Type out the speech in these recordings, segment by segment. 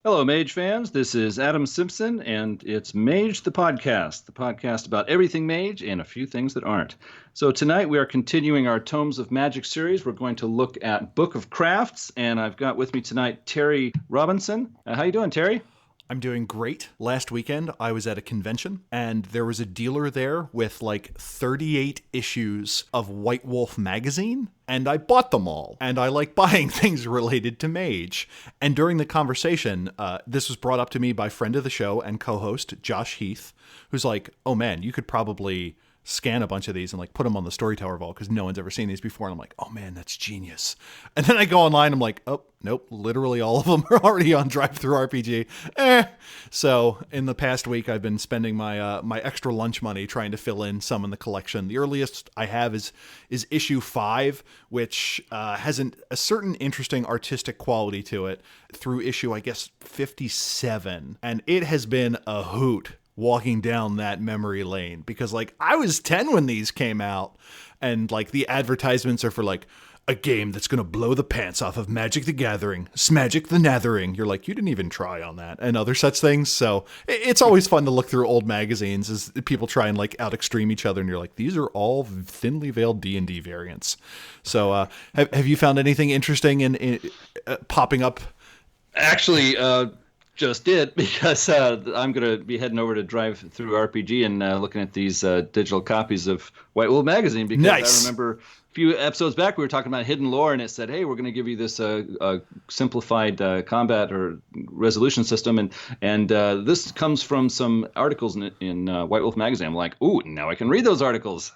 Hello, Mage fans. This is Adam Simpson, and it's Mage the podcast about everything Mage and a few things that aren't. So tonight we are continuing our Tomes of Magic series. We're going to look at Book of Crafts, and I've got with me tonight Terry Robinson. How you doing, Terry? I'm doing great. Last weekend, I was at a convention, and there was a dealer there with like 38 issues of White Wolf magazine, and I bought them all. And I like buying things related to Mage. And during the conversation, this was brought up to me by friend of the show and co-host Josh Heath, who's like, "Oh man, you could probably scan a bunch of these and like put them on the Storyteller Vault because no one's ever seen these before." And I'm like, "Oh man, that's genius." And then I go online, I'm like, "Oh, nope, literally all of them are already on Drive-Thru RPG." So in the past week, I've been spending my extra lunch money trying to fill in some in the collection. The earliest I have is issue 5, which has a certain interesting artistic quality to it through issue, I guess, 57. And it has been a hoot walking down that memory lane because like I was 10 when these came out, and like the advertisements are for like a game that's gonna blow the pants off of Magic the Gathering, Smagic the Nathering. You're like, you didn't even try on that, and other such things. So it's always fun to look through old magazines as people try and like out extreme each other, and you're like, these are all thinly veiled D&D variants. So have you found anything interesting in popping up? Actually, just did because I'm going to be heading over to Drive-Thru RPG and looking at these digital copies of White Wolf magazine because Nice. I remember a few episodes back we were talking about hidden lore, and it said, "Hey, we're going to give you this simplified combat or resolution system," and this comes from some articles in White Wolf magazine. I'm like, "Ooh, now I can read those articles."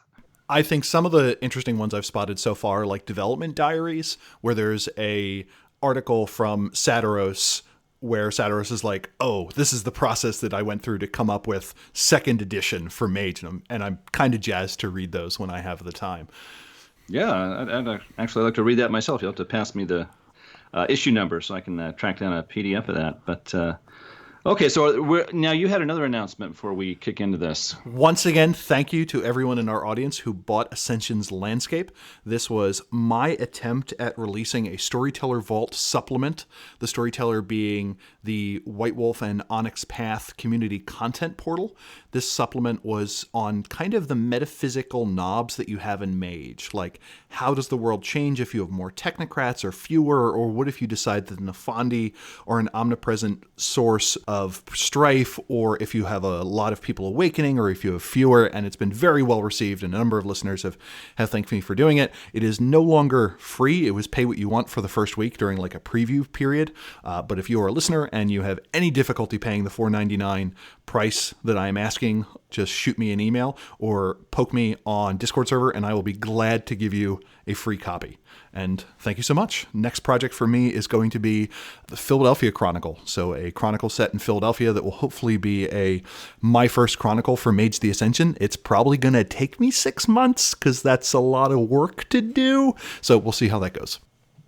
I think some of the interesting ones I've spotted so far are like development diaries, where there's a article from Satiros where Satiros is like, "Oh, this is the process that I went through to come up with second edition for Mage," and I'm kind of jazzed to read those when I have the time. Yeah, I'd actually like to read that myself. You'll have to pass me the issue number so I can track down a PDF of that. But okay, so now you had another announcement before we kick into this. Once again, thank you to everyone in our audience who bought Ascension's Landscape. This was my attempt at releasing a Storyteller Vault supplement, the Storyteller being the White Wolf and Onyx Path community content portal. This supplement was on kind of the metaphysical knobs that you have in Mage, like how does the world change if you have more technocrats or fewer, or what if you decide that Nephandi are an omnipresent source of strife, or if you have a lot of people awakening, or if you have fewer. And it's been very well received, and a number of listeners have thanked me for doing it. It is no longer free. It was pay what you want for the first week during like a preview period. But if you are a listener and you have any difficulty paying the $4.99 price that I am asking, just shoot me an email or poke me on Discord server, and I will be glad to give you a free copy. And thank you so much. Next project for me is going to be the Philadelphia Chronicle. So a chronicle set in Philadelphia that will hopefully be my first chronicle for Mage the Ascension. It's probably going to take me 6 months because that's a lot of work to do. So we'll see how that goes.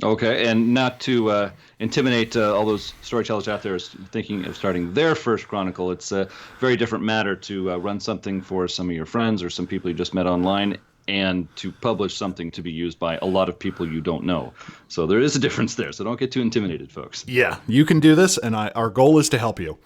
Okay, and not to intimidate all those storytellers out there thinking of starting their first chronicle, it's a very different matter to run something for some of your friends or some people you just met online and to publish something to be used by a lot of people you don't know. So there is a difference there, so don't get too intimidated, folks. Yeah, you can do this, and our goal is to help you.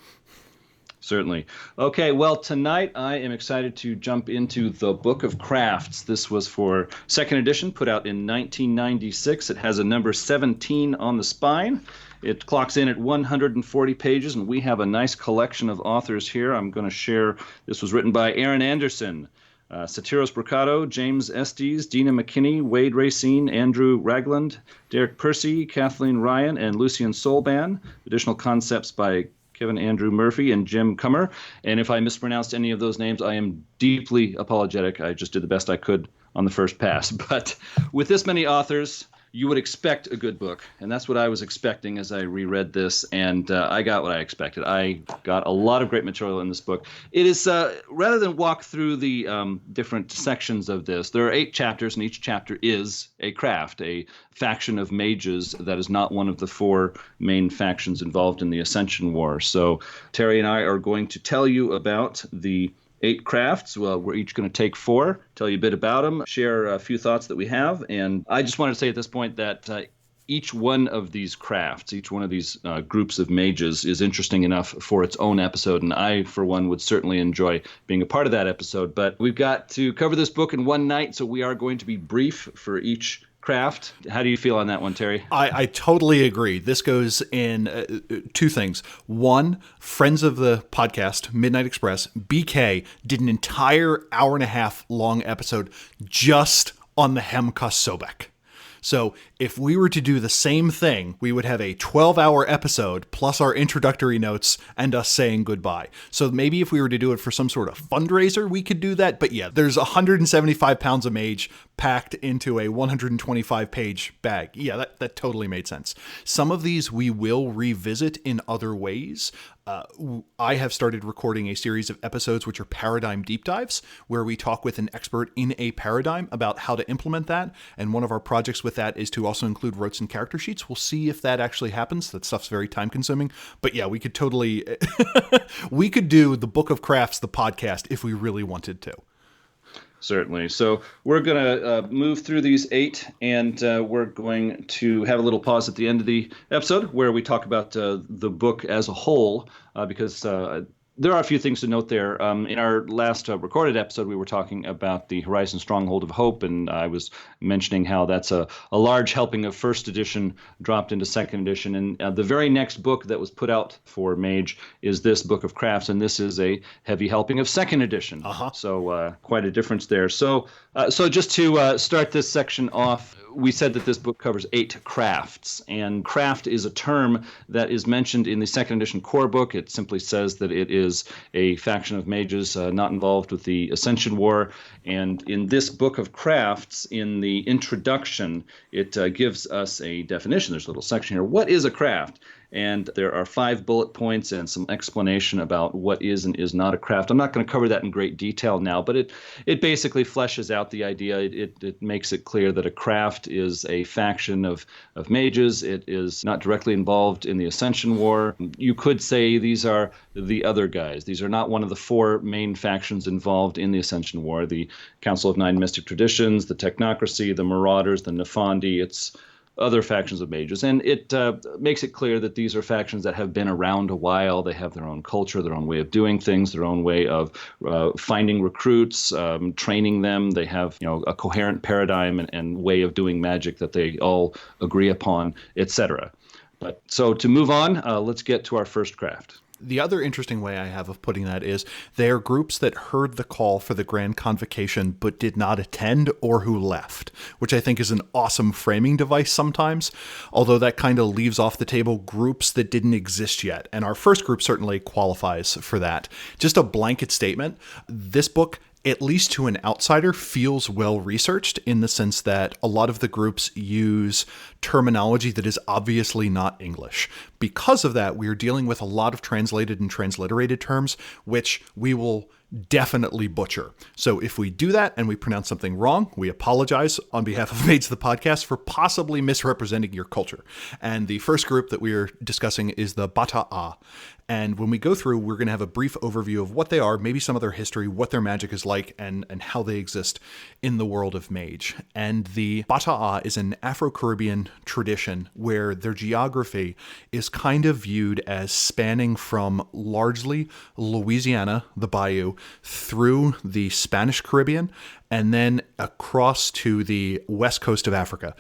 Certainly. Okay, well, tonight I am excited to jump into the Book of Crafts. This was for second edition, put out in 1996. It has a number 17 on the spine. It clocks in at 140 pages, and we have a nice collection of authors here. I'm going to share. This was written by Aaron Anderson, Satiros Brocado, James Estes, Dina McKinney, Wade Racine, Andrew Ragland, Derek Percy, Kathleen Ryan, and Lucian Solban. Additional concepts by Kevin Andrew Murphy and Jim Cummer. And if I mispronounced any of those names, I am deeply apologetic. I just did the best I could on the first pass. But with this many authors, you would expect a good book. And that's what I was expecting as I reread this. And I got what I expected. I got a lot of great material in this book. It is, rather than walk through the different sections of this, there are 8 chapters, and each chapter is a craft, a faction of mages that is not one of the 4 main factions involved in the Ascension War. So Terry and I are going to tell you about the 8 crafts. Well, we're each going to take 4, tell you a bit about them, share a few thoughts that we have. And I just wanted to say at this point that each one of these crafts, each one of these groups of mages is interesting enough for its own episode, and I, for one, would certainly enjoy being a part of that episode. But we've got to cover this book in one night, so we are going to be brief for each craft. How do you feel on that one, Terry? I totally agree. This goes in two things. One, friends of the podcast, Midnight Express, BK, did an entire hour-and-a-half long episode just on the Hemka Sobek. So if we were to do the same thing, we would have a 12-hour episode plus our introductory notes and us saying goodbye. So maybe if we were to do it for some sort of fundraiser, we could do that. But yeah, there's 175 pounds of Mage packed into a 125-page bag. Yeah, that totally made sense. Some of these we will revisit in other ways. I have started recording a series of episodes which are paradigm deep dives, where we talk with an expert in a paradigm about how to implement that. And one of our projects with that is to also include rotes and character sheets. We'll see if that actually happens. That stuff's very time consuming. But yeah, we could totally, we could do the Book of Crafts, the podcast, if we really wanted to. Certainly. So we're going to move through these 8, and we're going to have a little pause at the end of the episode where we talk about the book as a whole, because there are a few things to note there. In our last recorded episode, we were talking about the Horizon Stronghold of Hope, and I was mentioning how that's a large helping of first edition dropped into second edition. And the very next book that was put out for Mage is this Book of Crafts, and this is a heavy helping of second edition. So quite a difference there. So just to start this section off, we said that this book covers 8 crafts, and craft is a term that is mentioned in the second edition core book. It simply says that it is a faction of mages not involved with the Ascension War. And in this Book of Crafts, in the introduction, it gives us a definition. There's a little section here. What is a craft? And there are 5 bullet points and some explanation about what is and is not a craft. I'm not going to cover that in great detail now, but it basically fleshes out the idea. It makes it clear that a craft is a faction of mages. It is not directly involved in the Ascension War. You could say these are the other guys. These are not one of the 4 main factions involved in the Ascension War. The Council of 9 Mystic Traditions, the Technocracy, the Marauders, the Nephandi. It's other factions of mages. And it makes it clear that these are factions that have been around a while. They have their own culture, their own way of doing things, their own way of finding recruits, training them. They have a coherent paradigm and way of doing magic that they all agree upon, etc. But so to move on, let's get to our first craft. The other interesting way I have of putting that is they are groups that heard the call for the Grand Convocation but did not attend or who left, which I think is an awesome framing device sometimes, although that kind of leaves off the table groups that didn't exist yet. And our first group certainly qualifies for that. Just a blanket statement, this book, at least to an outsider, feels well researched in the sense that a lot of the groups use terminology that is obviously not English. Because of that, we are dealing with a lot of translated and transliterated terms, which we will definitely butcher. So if we do that and we pronounce something wrong, we apologize on behalf of Mates the Podcast for possibly misrepresenting your culture. And the first group that we are discussing is the Bata'a. And when we go through, we're going to have a brief overview of what they are, maybe some of their history, what their magic is like, and how they exist in the world of Mage. And the Bata'a is an Afro-Caribbean tradition where their geography is kind of viewed as spanning from largely Louisiana, the Bayou, through the Spanish Caribbean, and then across to the west coast of Africa.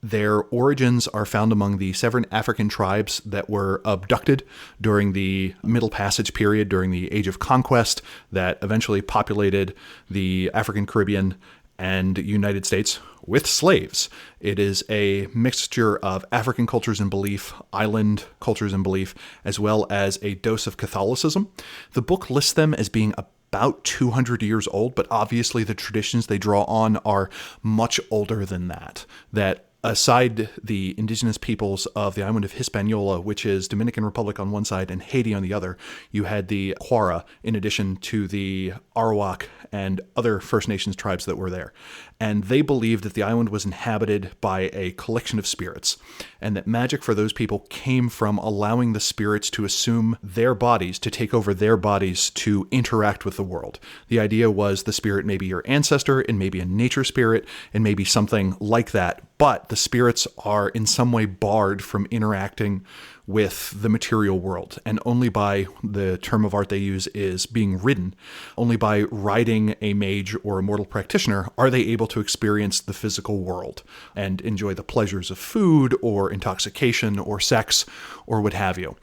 Their origins are found among the seven African tribes that were abducted during the Middle Passage period, during the Age of Conquest, that eventually populated the African Caribbean and United States with slaves. It is a mixture of African cultures and belief, island cultures and belief, as well as a dose of Catholicism. The book lists them as being about 200 years old, but obviously the traditions they draw on are much older than that. That aside the indigenous peoples of the island of Hispaniola, which is Dominican Republic on one side and Haiti on the other, you had the Quara in addition to the Arawak and other First Nations tribes that were there. And they believed that the island was inhabited by a collection of spirits, and that magic for those people came from allowing the spirits to assume their bodies, to take over their bodies to interact with the world. The idea was the spirit may be your ancestor, and maybe a nature spirit, and maybe something like that, but but the spirits are in some way barred from interacting with the material world, and only by, the term of art they use is being ridden, only by riding a mage or a mortal practitioner are they able to experience the physical world and enjoy the pleasures of food or intoxication or sex or what have you.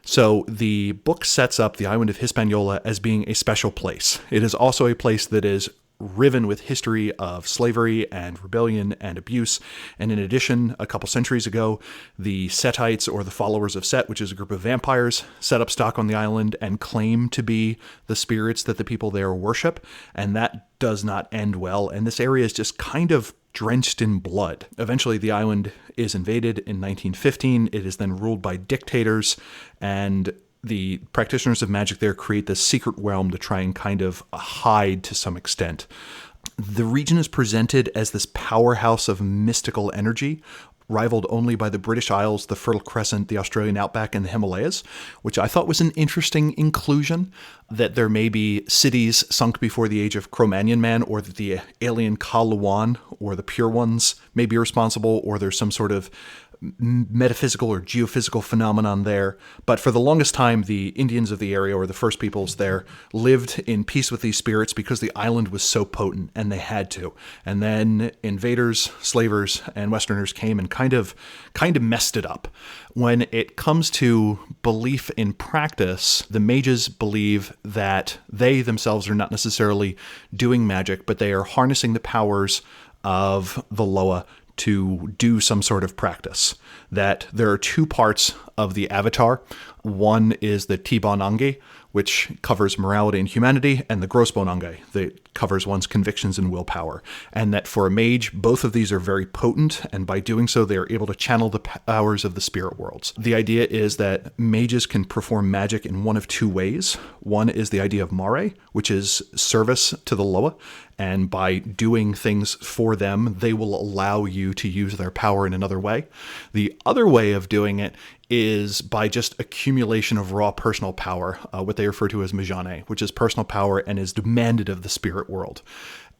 So the book sets up the island of Hispaniola as being a special place. It is also a place that is riven with history of slavery and rebellion and abuse. And in addition, a couple centuries ago, the Setites, or the followers of Set, which is a group of vampires, set up stock on the island and claim to be the spirits that the people there worship. And that does not end well. And this area is just kind of drenched in blood. Eventually, the island is invaded in 1915. It is then ruled by dictators, and the practitioners of magic there create this secret realm to try and kind of hide to some extent. The region is presented as this powerhouse of mystical energy, rivaled only by the British Isles, the Fertile Crescent, the Australian Outback, and the Himalayas, which I thought was an interesting inclusion, that there may be cities sunk before the age of Cro-Magnon man, or that the alien Ka-Luan, or the Pure Ones, may be responsible, or there's some sort of metaphysical or geophysical phenomenon there. But for the longest time, the Indians of the area, or the first peoples there, lived in peace with these spirits because the island was so potent, and they had to. And then invaders, slavers, and Westerners came and kind of messed it up. When it comes to belief in practice, the mages believe that they themselves are not necessarily doing magic, but they are harnessing the powers of the Loa to do some sort of practice. That there are two parts of the avatar. One is the Tibonange, which covers morality and humanity, and the Grossbonange, that covers one's convictions and willpower. And that for a mage, both of these are very potent, and by doing so, they are able to channel the powers of the spirit worlds. The idea is that mages can perform magic in one of two ways. One is the idea of mare, which is service to the Loa, and by doing things for them, they will allow you to use their power in another way. The other way of doing it is by just accumulation of raw personal power, what they refer to as Majane, which is personal power and is demanded of the spirit world.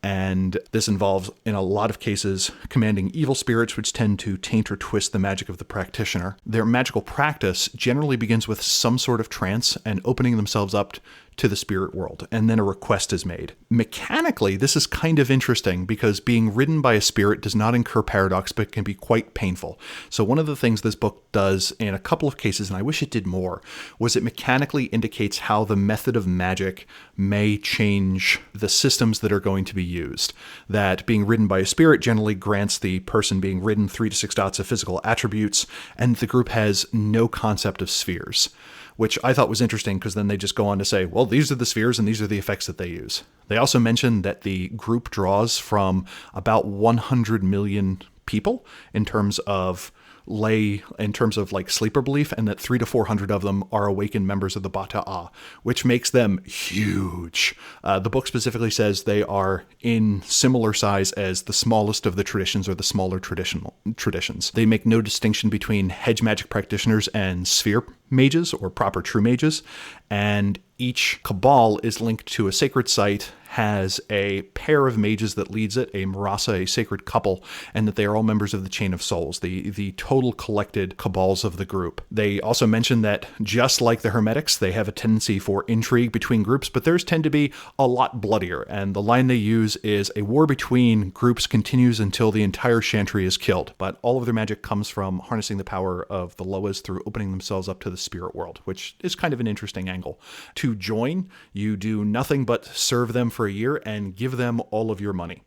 And this involves, in a lot of cases, commanding evil spirits, which tend to taint or twist the magic of the practitioner. Their magical practice generally begins with some sort of trance and opening themselves up to the spirit world, and then a request is made. Mechanically, this is kind of interesting because being ridden by a spirit does not incur paradox, but can be quite painful. So one of the things this book does in a couple of cases, and I wish it did more, was it mechanically indicates how the method of magic may change the systems that are going to be used. That being ridden by a spirit generally grants the person being ridden 3 to 6 dots of physical attributes, and the group has no concept of spheres, which I thought was interesting because then they just go on to say, well, these are the spheres and these are the effects that they use. They also mention that the group draws from about 100 million people in terms of like sleeper belief, and that 300 to 400 of them are awakened members of the Bata'a, which makes them huge. The book specifically says they are in similar size as the smallest of the traditions, or the smaller traditions. They make no distinction between hedge magic practitioners and sphere mages, or proper true mages, and each cabal is linked to a sacred site, has a pair of mages that leads it, a Marasa, a sacred couple, and that they are all members of the Chain of Souls, the total collected cabals of the group. They also mention that, just like the Hermetics, they have a tendency for intrigue between groups, but theirs tend to be a lot bloodier, and the line they use is, a war between groups continues until the entire chantry is killed, but all of their magic comes from harnessing the power of the Loas through opening themselves up to the spirit world, which is kind of an interesting angle. To join, you do nothing but serve them for a year and give them all of your money.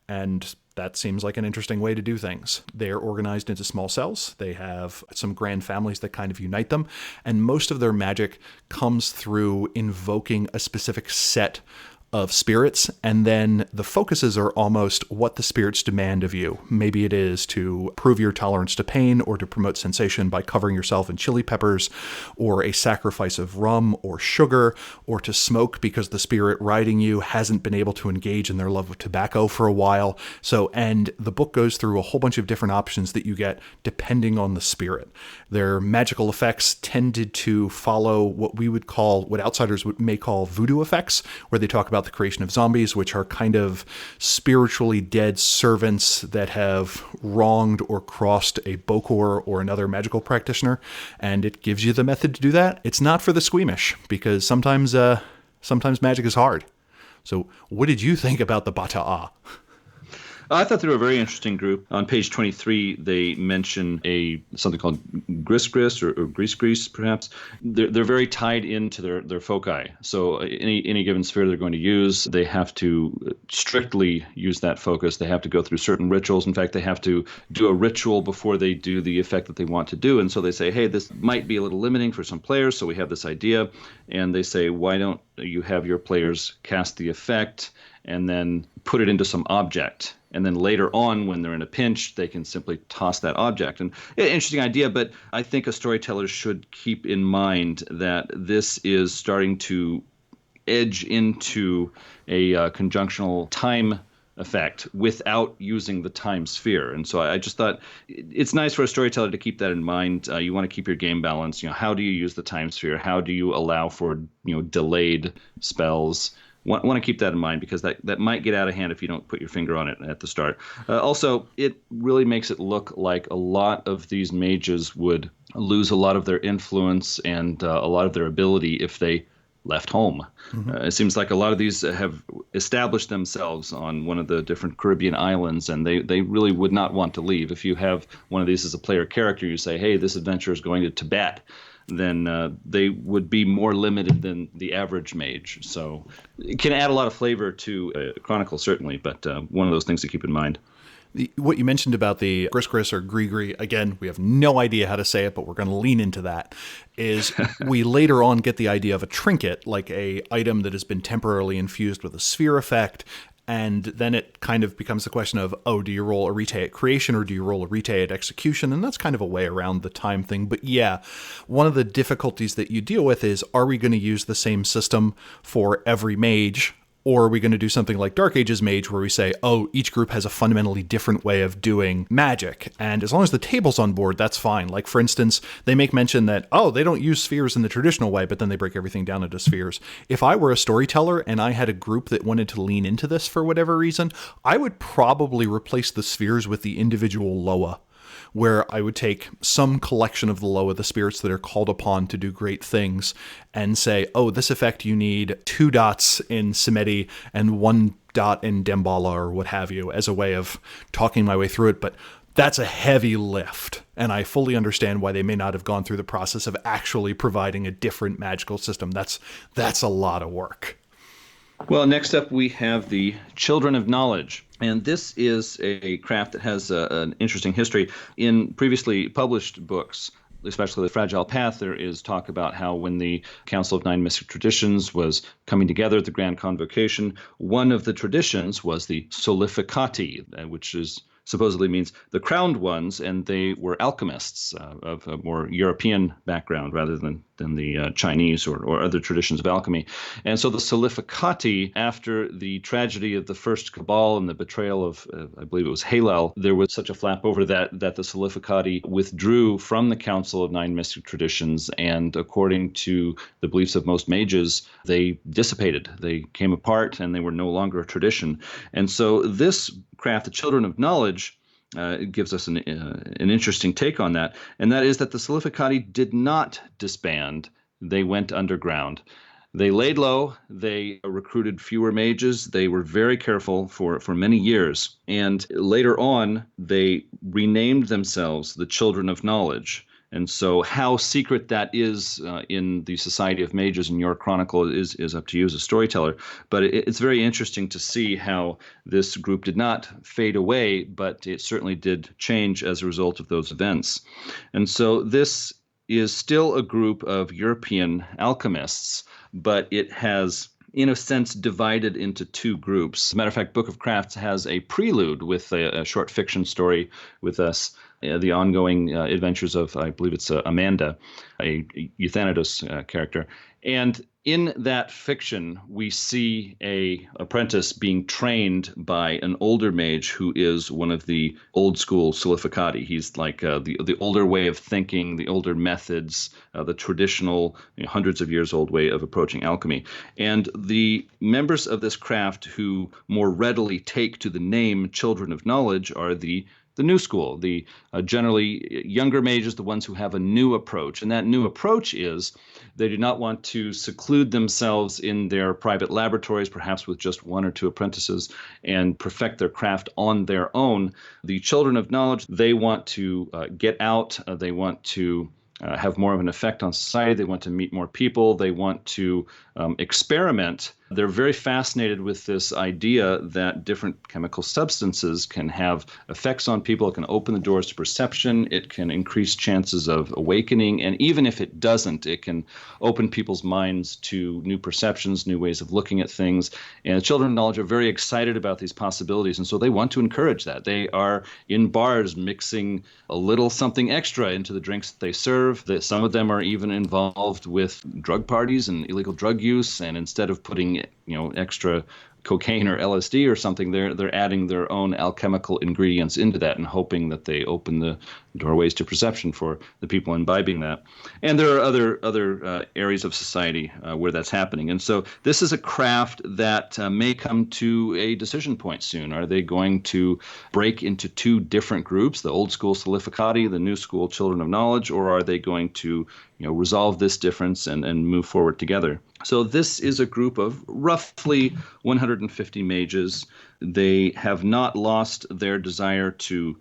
And that seems like an interesting way to do things. They're organized into small cells. They have some grand families that kind of unite them. And most of their magic comes through invoking a specific set of spirits, and then the focuses are almost what the spirits demand of you. Maybe it is to prove your tolerance to pain, or to promote sensation by covering yourself in chili peppers, or a sacrifice of rum or sugar, or to smoke because the spirit riding you hasn't been able to engage in their love of tobacco for a while. And the book goes through a whole bunch of different options that you get depending on the spirit. Their magical effects tended to follow what outsiders may call voodoo effects, where they talk about about the creation of zombies, which are kind of spiritually dead servants that have wronged or crossed a Bokor or another magical practitioner, and it gives you the method to do that. It's not for the squeamish, because sometimes magic is hard. So what did you think about the Bata'a? I thought they were a very interesting group. On page 23, they mention something called gris or gris, perhaps. They're very tied into their foci. So any given sphere they're going to use, they have to strictly use that focus. They have to go through certain rituals. In fact, they have to do a ritual before they do the effect that they want to do. And so they say, hey, this might be a little limiting for some players, so we have this idea. And they say, why don't you have your players cast the effect and then put it into some object? And then later on, when they're in a pinch, they can simply toss that object. And interesting idea, but I think a storyteller should keep in mind that this is starting to edge into a conjunctional time effect without using the time sphere. And so I just thought it's nice for a storyteller to keep that in mind. You want to keep your game balance. How do you use the time sphere? How do you allow for delayed spells? Want to keep that in mind, because that might get out of hand if you don't put your finger on it at the start. Also, it really makes it look like a lot of these mages would lose a lot of their influence and a lot of their ability if they left home. Mm-hmm. It seems like a lot of these have established themselves on one of the different Caribbean islands, and they really would not want to leave. If you have one of these as a player character, you say, hey, this adventure is going to Tibet, then they would be more limited than the average mage. So it can add a lot of flavor to a chronicle, certainly, but one of those things to keep in mind. What you mentioned about the gris or gris, again, we have no idea how to say it, but we're going to lean into that, is we later on get the idea of a trinket, like a item that has been temporarily infused with a sphere effect. And then it kind of becomes the question of, do you roll a rete at creation or do you roll a rete at execution? And that's kind of a way around the time thing. But yeah, one of the difficulties that you deal with is, are we going to use the same system for every mage? Or are we going to do something like Dark Ages Mage, where we say, each group has a fundamentally different way of doing magic. And as long as the table's on board, that's fine. Like, for instance, they make mention that, they don't use spheres in the traditional way, but then they break everything down into spheres. If I were a storyteller and I had a group that wanted to lean into this for whatever reason, I would probably replace the spheres with the individual Loa, where I would take some collection of the Loa, the spirits that are called upon to do great things, and say, this effect you need 2 dots in Samedi and 1 dot in Dembala or what have you, as a way of talking my way through it. But that's a heavy lift, and I fully understand why they may not have gone through the process of actually providing a different magical system. That's a lot of work. Well, next up we have the Children of Knowledge. And this is a craft that has an interesting history. In previously published books, especially The Fragile Path, there is talk about how when the Council of Nine Mystic Traditions was coming together at the Grand Convocation, one of the traditions was the Solificati, which supposedly means the crowned ones, and they were alchemists of a more European background rather than the Chinese or other traditions of alchemy. And so the Solificati, after the tragedy of the first Cabal and the betrayal of, I believe it was Halel, there was such a flap over that the Solificati withdrew from the Council of Nine Mystic Traditions, and according to the beliefs of most mages, they dissipated. They came apart, and they were no longer a tradition. And so this craft, the Children of Knowledge, gives us an interesting take on that, and that is that the Solificati did not disband. They went underground. They laid low. They recruited fewer mages. They were very careful for many years. And later on, they renamed themselves the Children of Knowledge. And so how secret that is in the Society of Mages in your chronicle is up to you as a storyteller. But it's very interesting to see how this group did not fade away, but it certainly did change as a result of those events. And so this is still a group of European alchemists, but it has, in a sense, divided into 2 groups. As a matter of fact, Book of Crafts has a prelude with a short fiction story with us the ongoing adventures of, I believe it's Amanda, a Euthanatos character. And in that fiction, we see a apprentice being trained by an older mage who is one of the old school Solificati. He's like the older way of thinking, the older methods, the traditional hundreds of years old way of approaching alchemy. And the members of this craft who more readily take to the name Children of Knowledge are the new school, the generally younger mages, the ones who have a new approach. And that new approach is they do not want to seclude themselves in their private laboratories, perhaps with just one or two apprentices, and perfect their craft on their own. The Children of Knowledge, they want to get out, they want to have more of an effect on society, they want to meet more people, they want to experiment. They're very fascinated with this idea that different chemical substances can have effects on people. It can open the doors to perception. It can increase chances of awakening. And even if it doesn't, it can open people's minds to new perceptions, new ways of looking at things. And the Children of Knowledge are very excited about these possibilities. And so they want to encourage that. They are in bars mixing a little something extra into the drinks that they serve. Some of them are even involved with drug parties and illegal drug use. And instead of putting extra cocaine or LSD or something, they're adding their own alchemical ingredients into that and hoping that they open the doorways to perception for the people imbibing that. And there are other areas of society where that's happening. And so this is a craft that may come to a decision point soon. Are they going to break into two different groups, the old school Solificati, the new school Children of Knowledge, or are they going to resolve this difference and move forward together? So this is a group of roughly 150 mages. They have not lost their desire to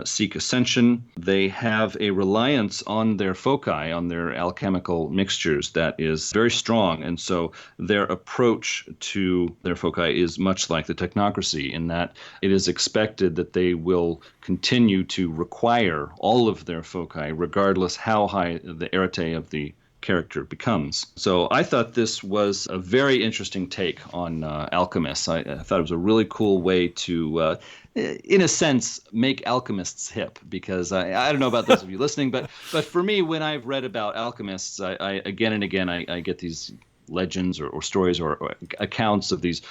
seek ascension. They have a reliance on their foci, on their alchemical mixtures that is very strong. And so their approach to their foci is much like the Technocracy in that it is expected that they will continue to require all of their foci, regardless how high the arete of the character becomes. So I thought this was a very interesting take on alchemists. I thought it was a really cool way to, in a sense, make alchemists hip, because I don't know about those of you listening, but for me, when I've read about alchemists, I again and again, I get these legends or stories or accounts of these,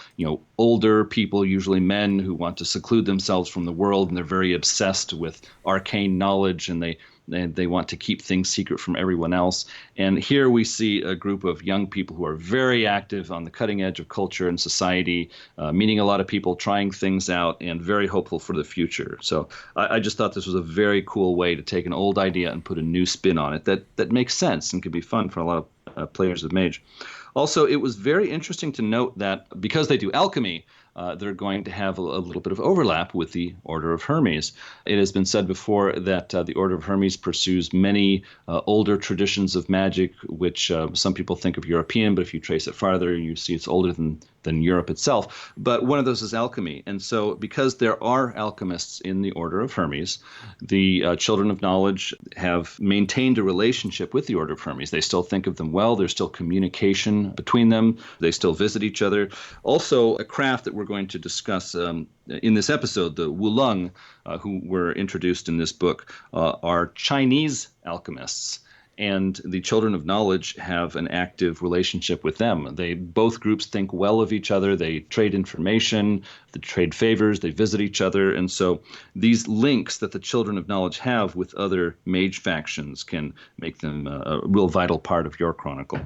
older people, usually men, who want to seclude themselves from the world, and they're very obsessed with arcane knowledge, and they want to keep things secret from everyone else. And here we see a group of young people who are very active on the cutting edge of culture and society, meeting a lot of people, trying things out, and very hopeful for the future. So I just thought this was a very cool way to take an old idea and put a new spin on it that makes sense and could be fun for a lot of players of Mage. Also, it was very interesting to note that because they do alchemy, they're going to have a little bit of overlap with the Order of Hermes. It has been said before that the Order of Hermes pursues many older traditions of magic, which some people think of European, but if you trace it farther, you see it's older than Europe itself. But one of those is alchemy. And so because there are alchemists in the Order of Hermes, the Children of Knowledge have maintained a relationship with the Order of Hermes. They still think of them well. There's still communication between them. They still visit each other. Also, a craft that we're going to discuss in this episode, the Wulong, who were introduced in this book, are Chinese alchemists. And the Children of Knowledge have an active relationship with them. Both groups think well of each other. They trade information, they trade favors, they visit each other. And so these links that the Children of Knowledge have with other mage factions can make them a real vital part of your chronicle.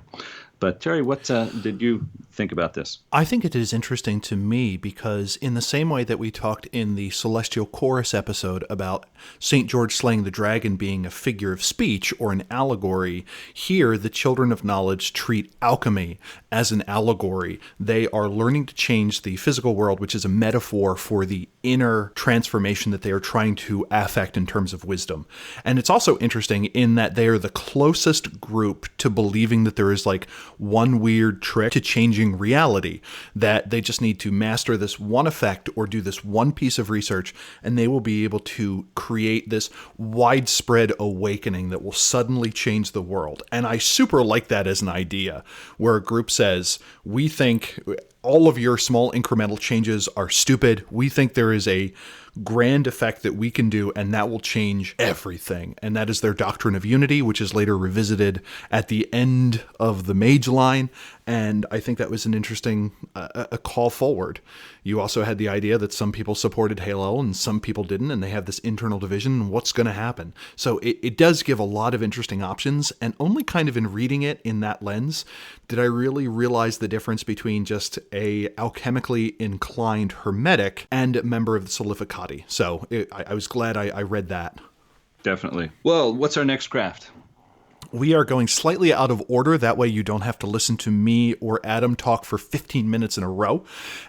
But Terry, what did you think about this? I think it is interesting to me because in the same way that we talked in the Celestial Chorus episode about St. George slaying the dragon being a figure of speech or an allegory, here the Children of Knowledge treat alchemy as an allegory. They are learning to change the physical world, which is a metaphor for the inner transformation that they are trying to affect in terms of wisdom. And it's also interesting in that they are the closest group to believing that there is like one weird trick to changing reality, that they just need to master this one effect or do this one piece of research, and they will be able to create this widespread awakening that will suddenly change the world. And I super like that as an idea, where a group says, we think all of your small incremental changes are stupid. We think there is a grand effect that we can do, and that will change everything. And that is their doctrine of unity, which is later revisited at the end of the Mage line. And I think that was an interesting a call forward. You also had the idea that some people supported Halo and some people didn't, and they have this internal division. What's going to happen? So it does give a lot of interesting options, and only kind of in reading it in that lens did I really realize the difference between just a alchemically inclined hermetic and a member of the Solificati. So I was glad I read that. Definitely. Well, what's our next craft? We are going slightly out of order. That way you don't have to listen to me or Adam talk for 15 minutes in a row.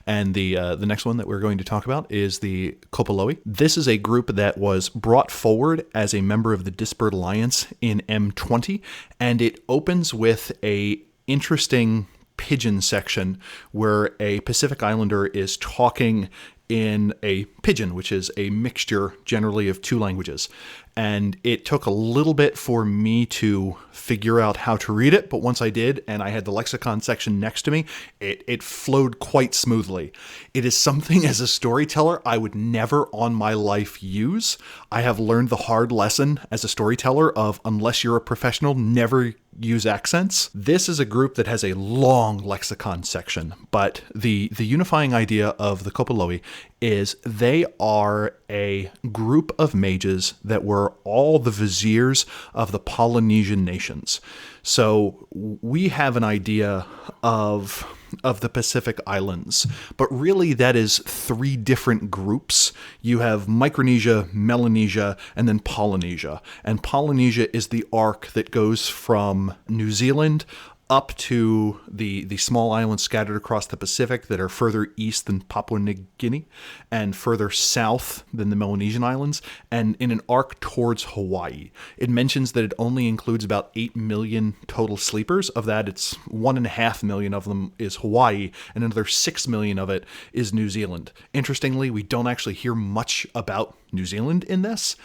And the next one that we're going to talk about is the Kopoloi. This is a group that was brought forward as a member of the Disparate Alliance in M20, and it opens with a interesting pigeon section where a Pacific Islander is talking in a pidgin, which is a mixture generally of two languages. And it took a little bit for me to figure out how to read it, but once I did, and I had the lexicon section next to me, it flowed quite smoothly. It is something as a storyteller I would never on my life use. I have learned the hard lesson as a storyteller of, unless you're a professional, never use accents. This is a group that has a long lexicon section, but the unifying idea of the Kopoloi is they are a group of mages that were all the viziers of the Polynesian nations. So we have an idea of the Pacific Islands, but really that is three different groups. You have Micronesia, Melanesia, and then Polynesia. And Polynesia is the arc that goes from New Zealand up to the small islands scattered across the Pacific that are further east than Papua New Guinea and further south than the Melanesian islands, and in an arc towards Hawaii. It mentions that it only includes about 8 million total sleepers. Of that, it's 1.5 million of them is Hawaii, and another 6 million of it is New Zealand. Interestingly, we don't actually hear much about New Zealand in this,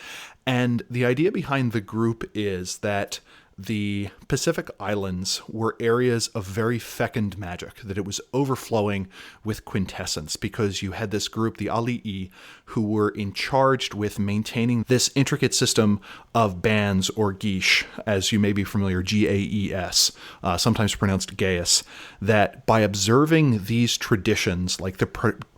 and the idea behind the group is that the Pacific Islands were areas of very fecund magic, that it was overflowing with quintessence, because you had this group, the Ali'i, who were in charge with maintaining this intricate system of bands, or geesh, as you may be familiar, Gaes, sometimes pronounced Gaius, that by observing these traditions, like the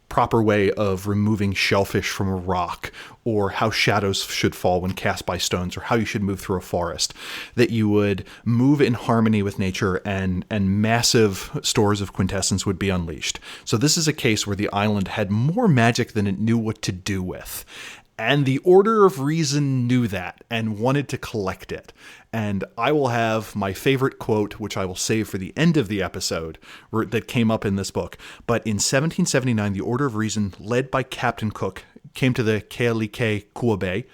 proper way of removing shellfish from a rock, or how shadows should fall when cast by stones, or how you should move through a forest, that you would move in harmony with nature and massive stores of quintessence would be unleashed. So this is a case where the island had more magic than it knew what to do with. And the Order of Reason knew that and wanted to collect it. And I will have my favorite quote, which I will save for the end of the episode, that came up in this book. But in 1779, the Order of Reason, led by Captain Cook, came to the Kealike Kua Bay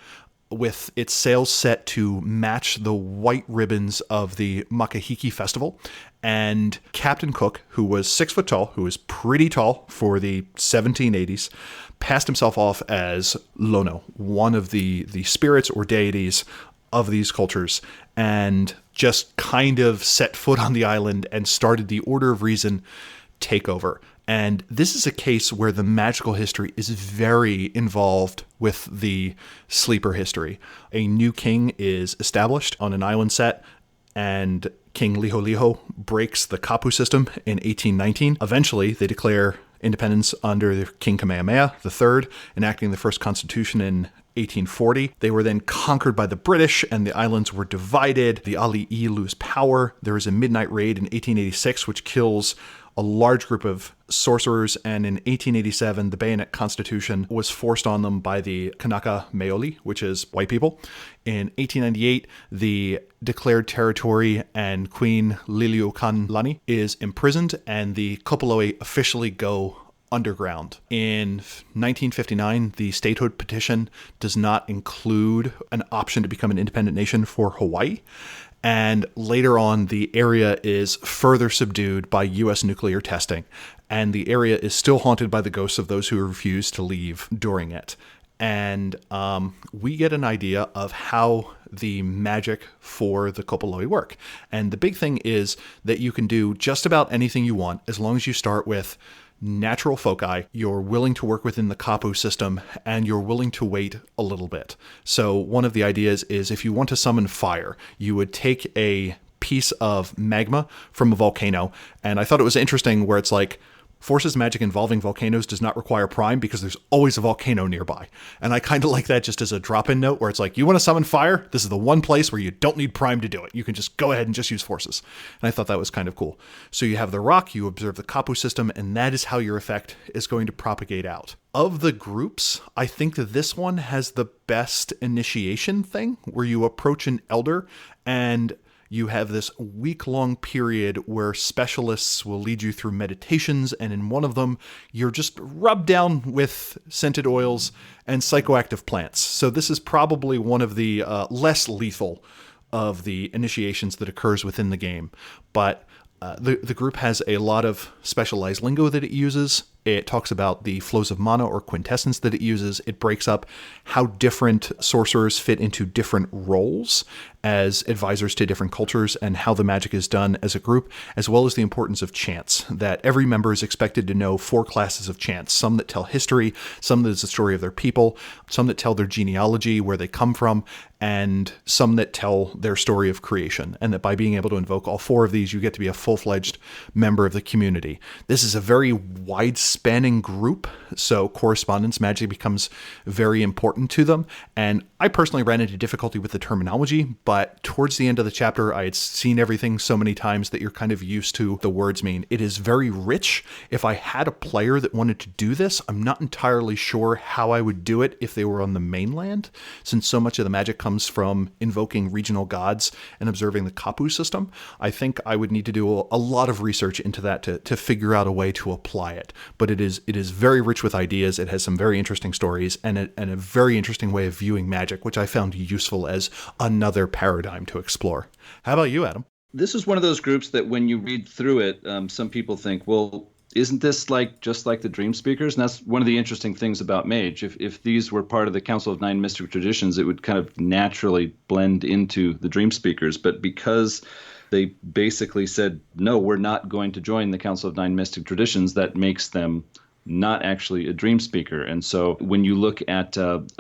with its sails set to match the white ribbons of the Makahiki Festival. And Captain Cook, who was 6 foot tall, who was pretty tall for the 1780s, passed himself off as Lono, one of the spirits or deities of these cultures, and just kind of set foot on the island and started the Order of Reason takeover. And this is a case where the magical history is very involved with the sleeper history. A new king is established on an island set, and King Liholiho breaks the Kapu system in 1819. Eventually, they declare independence under King Kamehameha III, enacting the first constitution in 1840. They were then conquered by the British, and the islands were divided. The Ali'i lose power. There is a midnight raid in 1886, which kills a large group of sorcerers, and in 1887, the Bayonet Constitution was forced on them by the Kanaka Maoli, which is white people. In 1898, the declared territory and Queen Liliuokalani is imprisoned, and the Kopoloi officially go underground. In 1959, the statehood petition does not include an option to become an independent nation for Hawaii. And later on, the area is further subdued by U.S. nuclear testing. And the area is still haunted by the ghosts of those who refused to leave during it. And we get an idea of how the magic for the Kopoloi work. And the big thing is that you can do just about anything you want as long as you start with natural foci, you're willing to work within the kapu system, and you're willing to wait a little bit. So one of the ideas is if you want to summon fire, you would take a piece of magma from a volcano, and I thought it was interesting where it's like, Forces magic involving volcanoes does not require prime because there's always a volcano nearby. And I kind of like that just as a drop-in note where it's like, you want to summon fire? This is the one place where you don't need prime to do it. You can just go ahead and just use forces. And I thought that was kind of cool. So you have the rock, you observe the kapu system, and that is how your effect is going to propagate out. Of the groups, I think that this one has the best initiation thing where you approach an elder and you have this week-long period where specialists will lead you through meditations, and in one of them, you're just rubbed down with scented oils and psychoactive plants. So this is probably one of the less lethal of the initiations that occurs within the game. But the group has a lot of specialized lingo that it uses. It talks about the flows of mana or quintessence that it uses. It breaks up how different sorcerers fit into different roles as advisors to different cultures and how the magic is done as a group, as well as the importance of chants, that every member is expected to know 4 classes of chants, some that tell history, some that is the story of their people, some that tell their genealogy, where they come from, and some that tell their story of creation, and that by being able to invoke all 4 of these, you get to be a full-fledged member of the community. This is a very wide-spanning group, so correspondence magic becomes very important to them, and I personally ran into difficulty with the terminology, but towards the end of the chapter, I had seen everything so many times that you're kind of used to the words mean. It is very rich. If I had a player that wanted to do this, I'm not entirely sure how I would do it if they were on the mainland, since so much of the magic comes from invoking regional gods and observing the kapu system. I think I would need to do a lot of research into that to figure out a way to apply it. But it is very rich with ideas. It has some very interesting stories and a very interesting way of viewing magic, which I found useful as another paradigm to explore. How about you, Adam? This is one of those groups that when you read through it, some people think, well, isn't this just like the Dream Speakers? And that's one of the interesting things about Mage. If these were part of the Council of Nine Mystic Traditions, it would kind of naturally blend into the Dream Speakers. But because they basically said, no, we're not going to join the Council of Nine Mystic Traditions, that makes them not actually a dream speaker. And so when you look at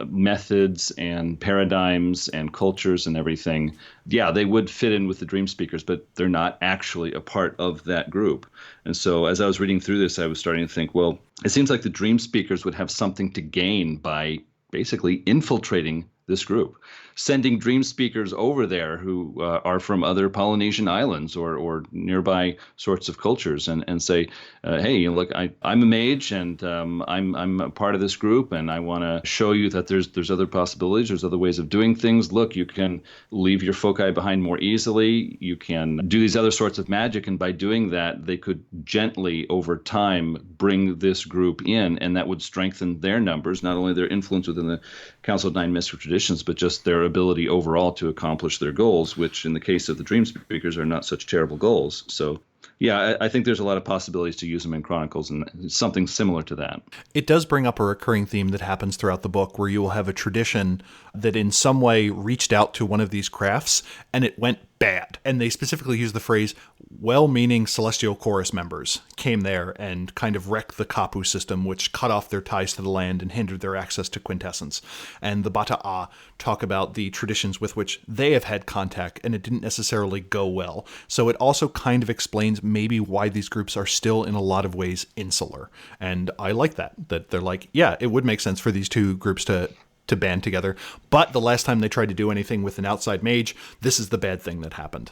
methods and paradigms and cultures and everything, yeah, they would fit in with the dream speakers, but they're not actually a part of that group. And so as I was reading through this, I was starting to think, well, it seems like the dream speakers would have something to gain by basically infiltrating this group, sending dream speakers over there who are from other Polynesian islands or nearby sorts of cultures and say, hey, look, I'm a mage and I'm a part of this group and I want to show you that there's other possibilities, there's other ways of doing things. Look, you can leave your foci behind more easily. You can do these other sorts of magic, and by doing that, they could gently over time bring this group in, and that would strengthen their numbers, not only their influence within the Council of Nine Mystic Traditions, but just their ability overall to accomplish their goals, which in the case of the Dream Speakers are not such terrible goals. So yeah, I think there's a lot of possibilities to use them in Chronicles, and something similar to that. It does bring up a recurring theme that happens throughout the book where you will have a tradition that in some way reached out to one of these crafts and it went bad. And they specifically use the phrase, well-meaning Celestial Chorus members came there and kind of wrecked the kapu system, which cut off their ties to the land and hindered their access to quintessence. And the Bata'a talk about the traditions with which they have had contact, and it didn't necessarily go well. So it also kind of explains maybe why these groups are still in a lot of ways insular. And I like that they're like, yeah, it would make sense for these two groups to band together. But the last time they tried to do anything with an outside mage, this is the bad thing that happened.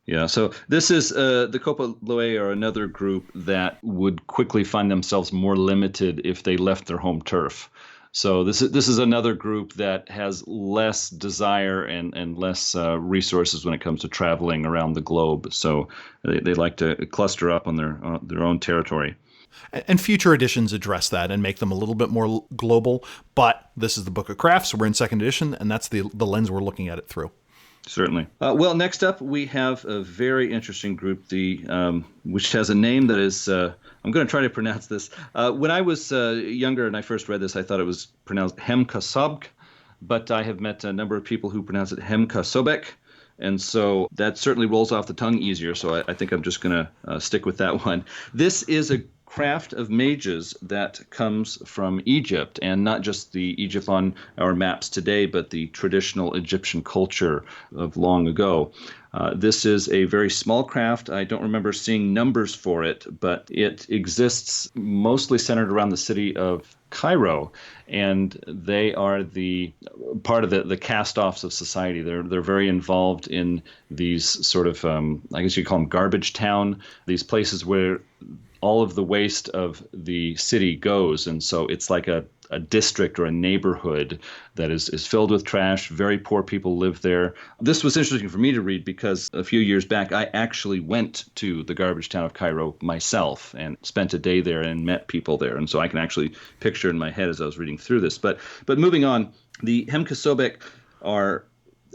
Yeah, so this is the Kopa Loe are another group that would quickly find themselves more limited if they left their home turf. So this is another group that has less desire and less resources when it comes to traveling around the globe. So they like to cluster up on their own territory. And future editions address that and make them a little bit more global. But this is the Book of Crafts. We're in second edition, and that's the lens we're looking at it through. Certainly. Well, next up, we have a very interesting group, which has a name that is, I'm going to try to pronounce this. When I was younger and I first read this, I thought it was pronounced Hemkasobk, but I have met a number of people who pronounce it Hemkasobek. And so that certainly rolls off the tongue easier, so I think I'm just going to stick with that one. This is a craft of mages that comes from Egypt, and not just the Egypt on our maps today, but the traditional Egyptian culture of long ago. This is a very small craft. I don't remember seeing numbers for it, but it exists mostly centered around the city of Cairo, and they are the part of the cast-offs of society. They're very involved in these sort of, I guess you call them garbage town, these places where all of the waste of the city goes. And so it's like a district or a neighborhood that is filled with trash. Very poor people live there. This was interesting for me to read because a few years back, I actually went to the garbage town of Cairo myself and spent a day there and met people there. And so I can actually picture in my head as I was reading through this. But moving on, the Hemka Sobek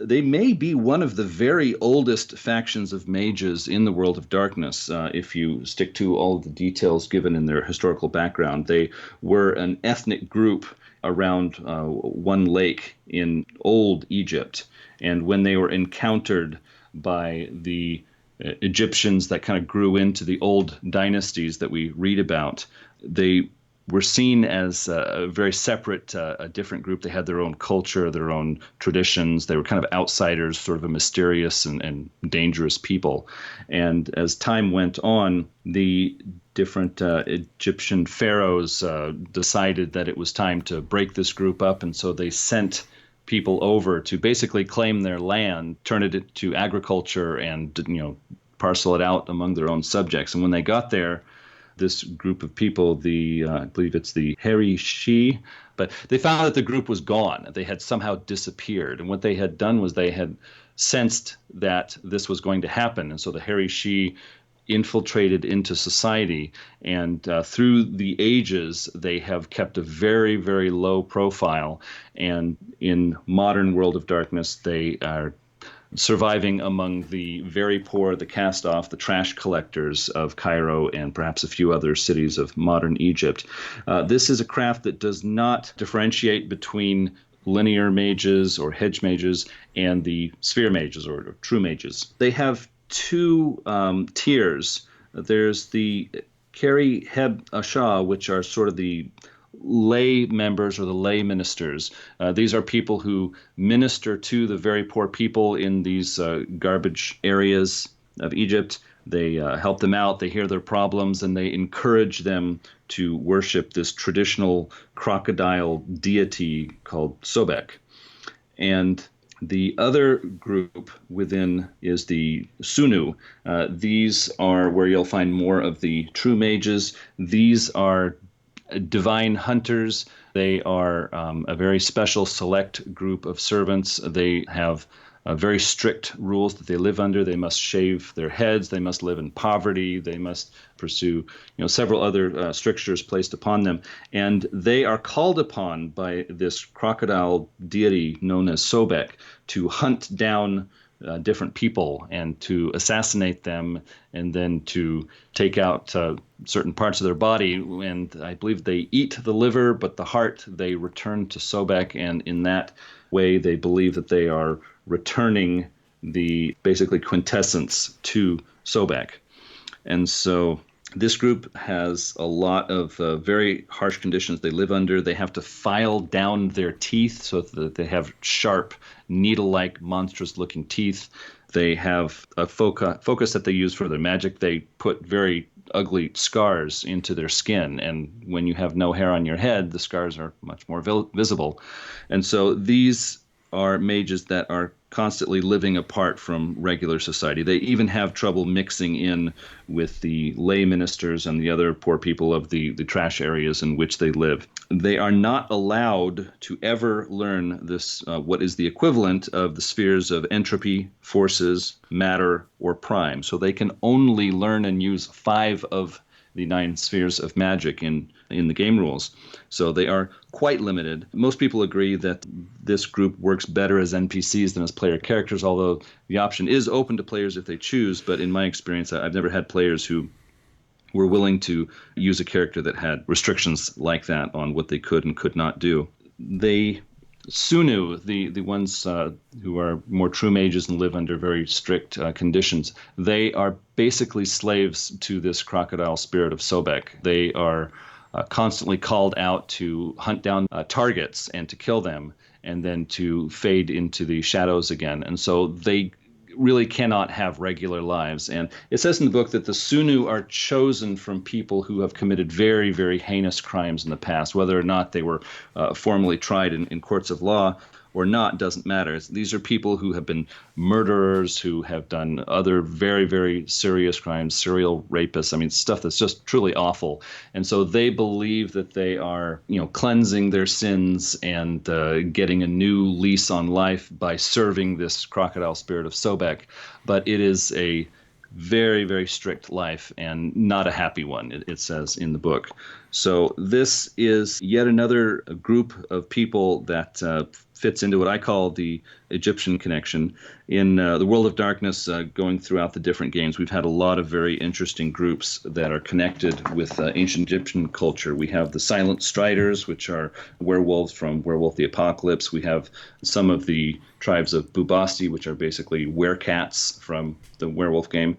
they may be one of the very oldest factions of mages in the world of darkness, if you stick to all of the details given in their historical background. They were an ethnic group around one lake in old Egypt. And when they were encountered by the Egyptians that kind of grew into the old dynasties that we read about, they were seen as a very separate, a different group. They had their own culture, their own traditions. They were kind of outsiders, sort of a mysterious and dangerous people. And as time went on, the different Egyptian pharaohs decided that it was time to break this group up, and so they sent people over to basically claim their land, turn it into agriculture, and parcel it out among their own subjects. And when they got there, this group of people, I believe it's the Herishi, but they found that the group was gone. They had somehow disappeared. And what they had done was they had sensed that this was going to happen. And so the Herishi infiltrated into society. And through the ages, they have kept a very, very low profile. And in modern World of Darkness, they are surviving among the very poor, the cast-off, the trash collectors of Cairo and perhaps a few other cities of modern Egypt. This is a craft that does not differentiate between linear mages or hedge mages and the sphere mages or true mages. They have two tiers. There's the Keri Heb Ashah, which are sort of the lay members or the lay ministers. These are people who minister to the very poor people in these garbage areas of Egypt. They help them out, they hear their problems, and they encourage them to worship this traditional crocodile deity called Sobek. And the other group within is the Sunu. These are where you'll find more of the true mages. These are divine hunters. They are a very special select group of servants. They have very strict rules that they live under. They must shave their heads. They must live in poverty. They must pursue, several other strictures placed upon them. And they are called upon by this crocodile deity known as Sobek to hunt down different people and to assassinate them and then to take out certain parts of their body. And I believe they eat the liver, but the heart they return to Sobek. And in that way, they believe that they are returning the basically quintessence to Sobek. And so this group has a lot of very harsh conditions they live under. They have to file down their teeth so that they have sharp, needle-like, monstrous-looking teeth. They have a focus that they use for their magic. They put very ugly scars into their skin, and when you have no hair on your head, the scars are much more visible. And so these are mages that are constantly living apart from regular society. They even have trouble mixing in with the lay ministers and the other poor people of the trash areas in which they live. They are not allowed to ever learn this, what is the equivalent of the spheres of entropy, forces, matter, or prime. So they can only learn and use 5 of the 9 spheres of magic in the game rules. So they are quite limited. Most people agree that this group works better as NPCs than as player characters, although the option is open to players if they choose. But in my experience, I've never had players who were willing to use a character that had restrictions like that on what they could and could not do. They Sunu, the ones who are more true mages and live under very strict conditions, they are basically slaves to this crocodile spirit of Sobek. They are constantly called out to hunt down targets and to kill them, and then to fade into the shadows again. And so they really cannot have regular lives. And it says in the book that the Sunu are chosen from people who have committed very, very heinous crimes in the past, whether or not they were formally tried in courts of law or not doesn't matter. These are people who have been murderers, who have done other very, very serious crimes, serial rapists. I mean, stuff that's just truly awful. And so they believe that they are, cleansing their sins and getting a new lease on life by serving this crocodile spirit of Sobek. But it is a very, very strict life and not a happy one, it says in the book. So this is yet another group of people that fits into what I call the Egyptian connection. In the World of Darkness, going throughout the different games, we've had a lot of very interesting groups that are connected with ancient Egyptian culture. We have the Silent Striders, which are werewolves from Werewolf the Apocalypse. We have some of the tribes of Bubasti, which are basically werecats from the werewolf game.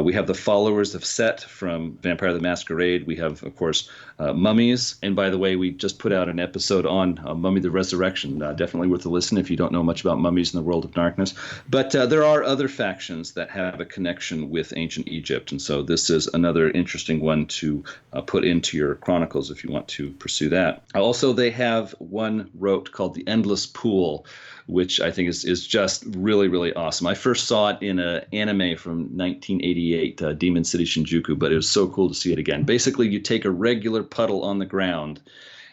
We have the Followers of Set from Vampire the Masquerade. We have, of course, mummies. And by the way, we just put out an episode on Mummy the Resurrection. Definitely worth a listen if you don't know much about mummies in the World of Darkness. But there are other factions that have a connection with ancient Egypt. And so this is another interesting one to put into your chronicles if you want to pursue that. Also, they have one rote called the Endless Pool, which I think is just really, really awesome. I first saw it in an anime from 1988, Demon City Shinjuku, but it was so cool to see it again. Basically, you take a regular puddle on the ground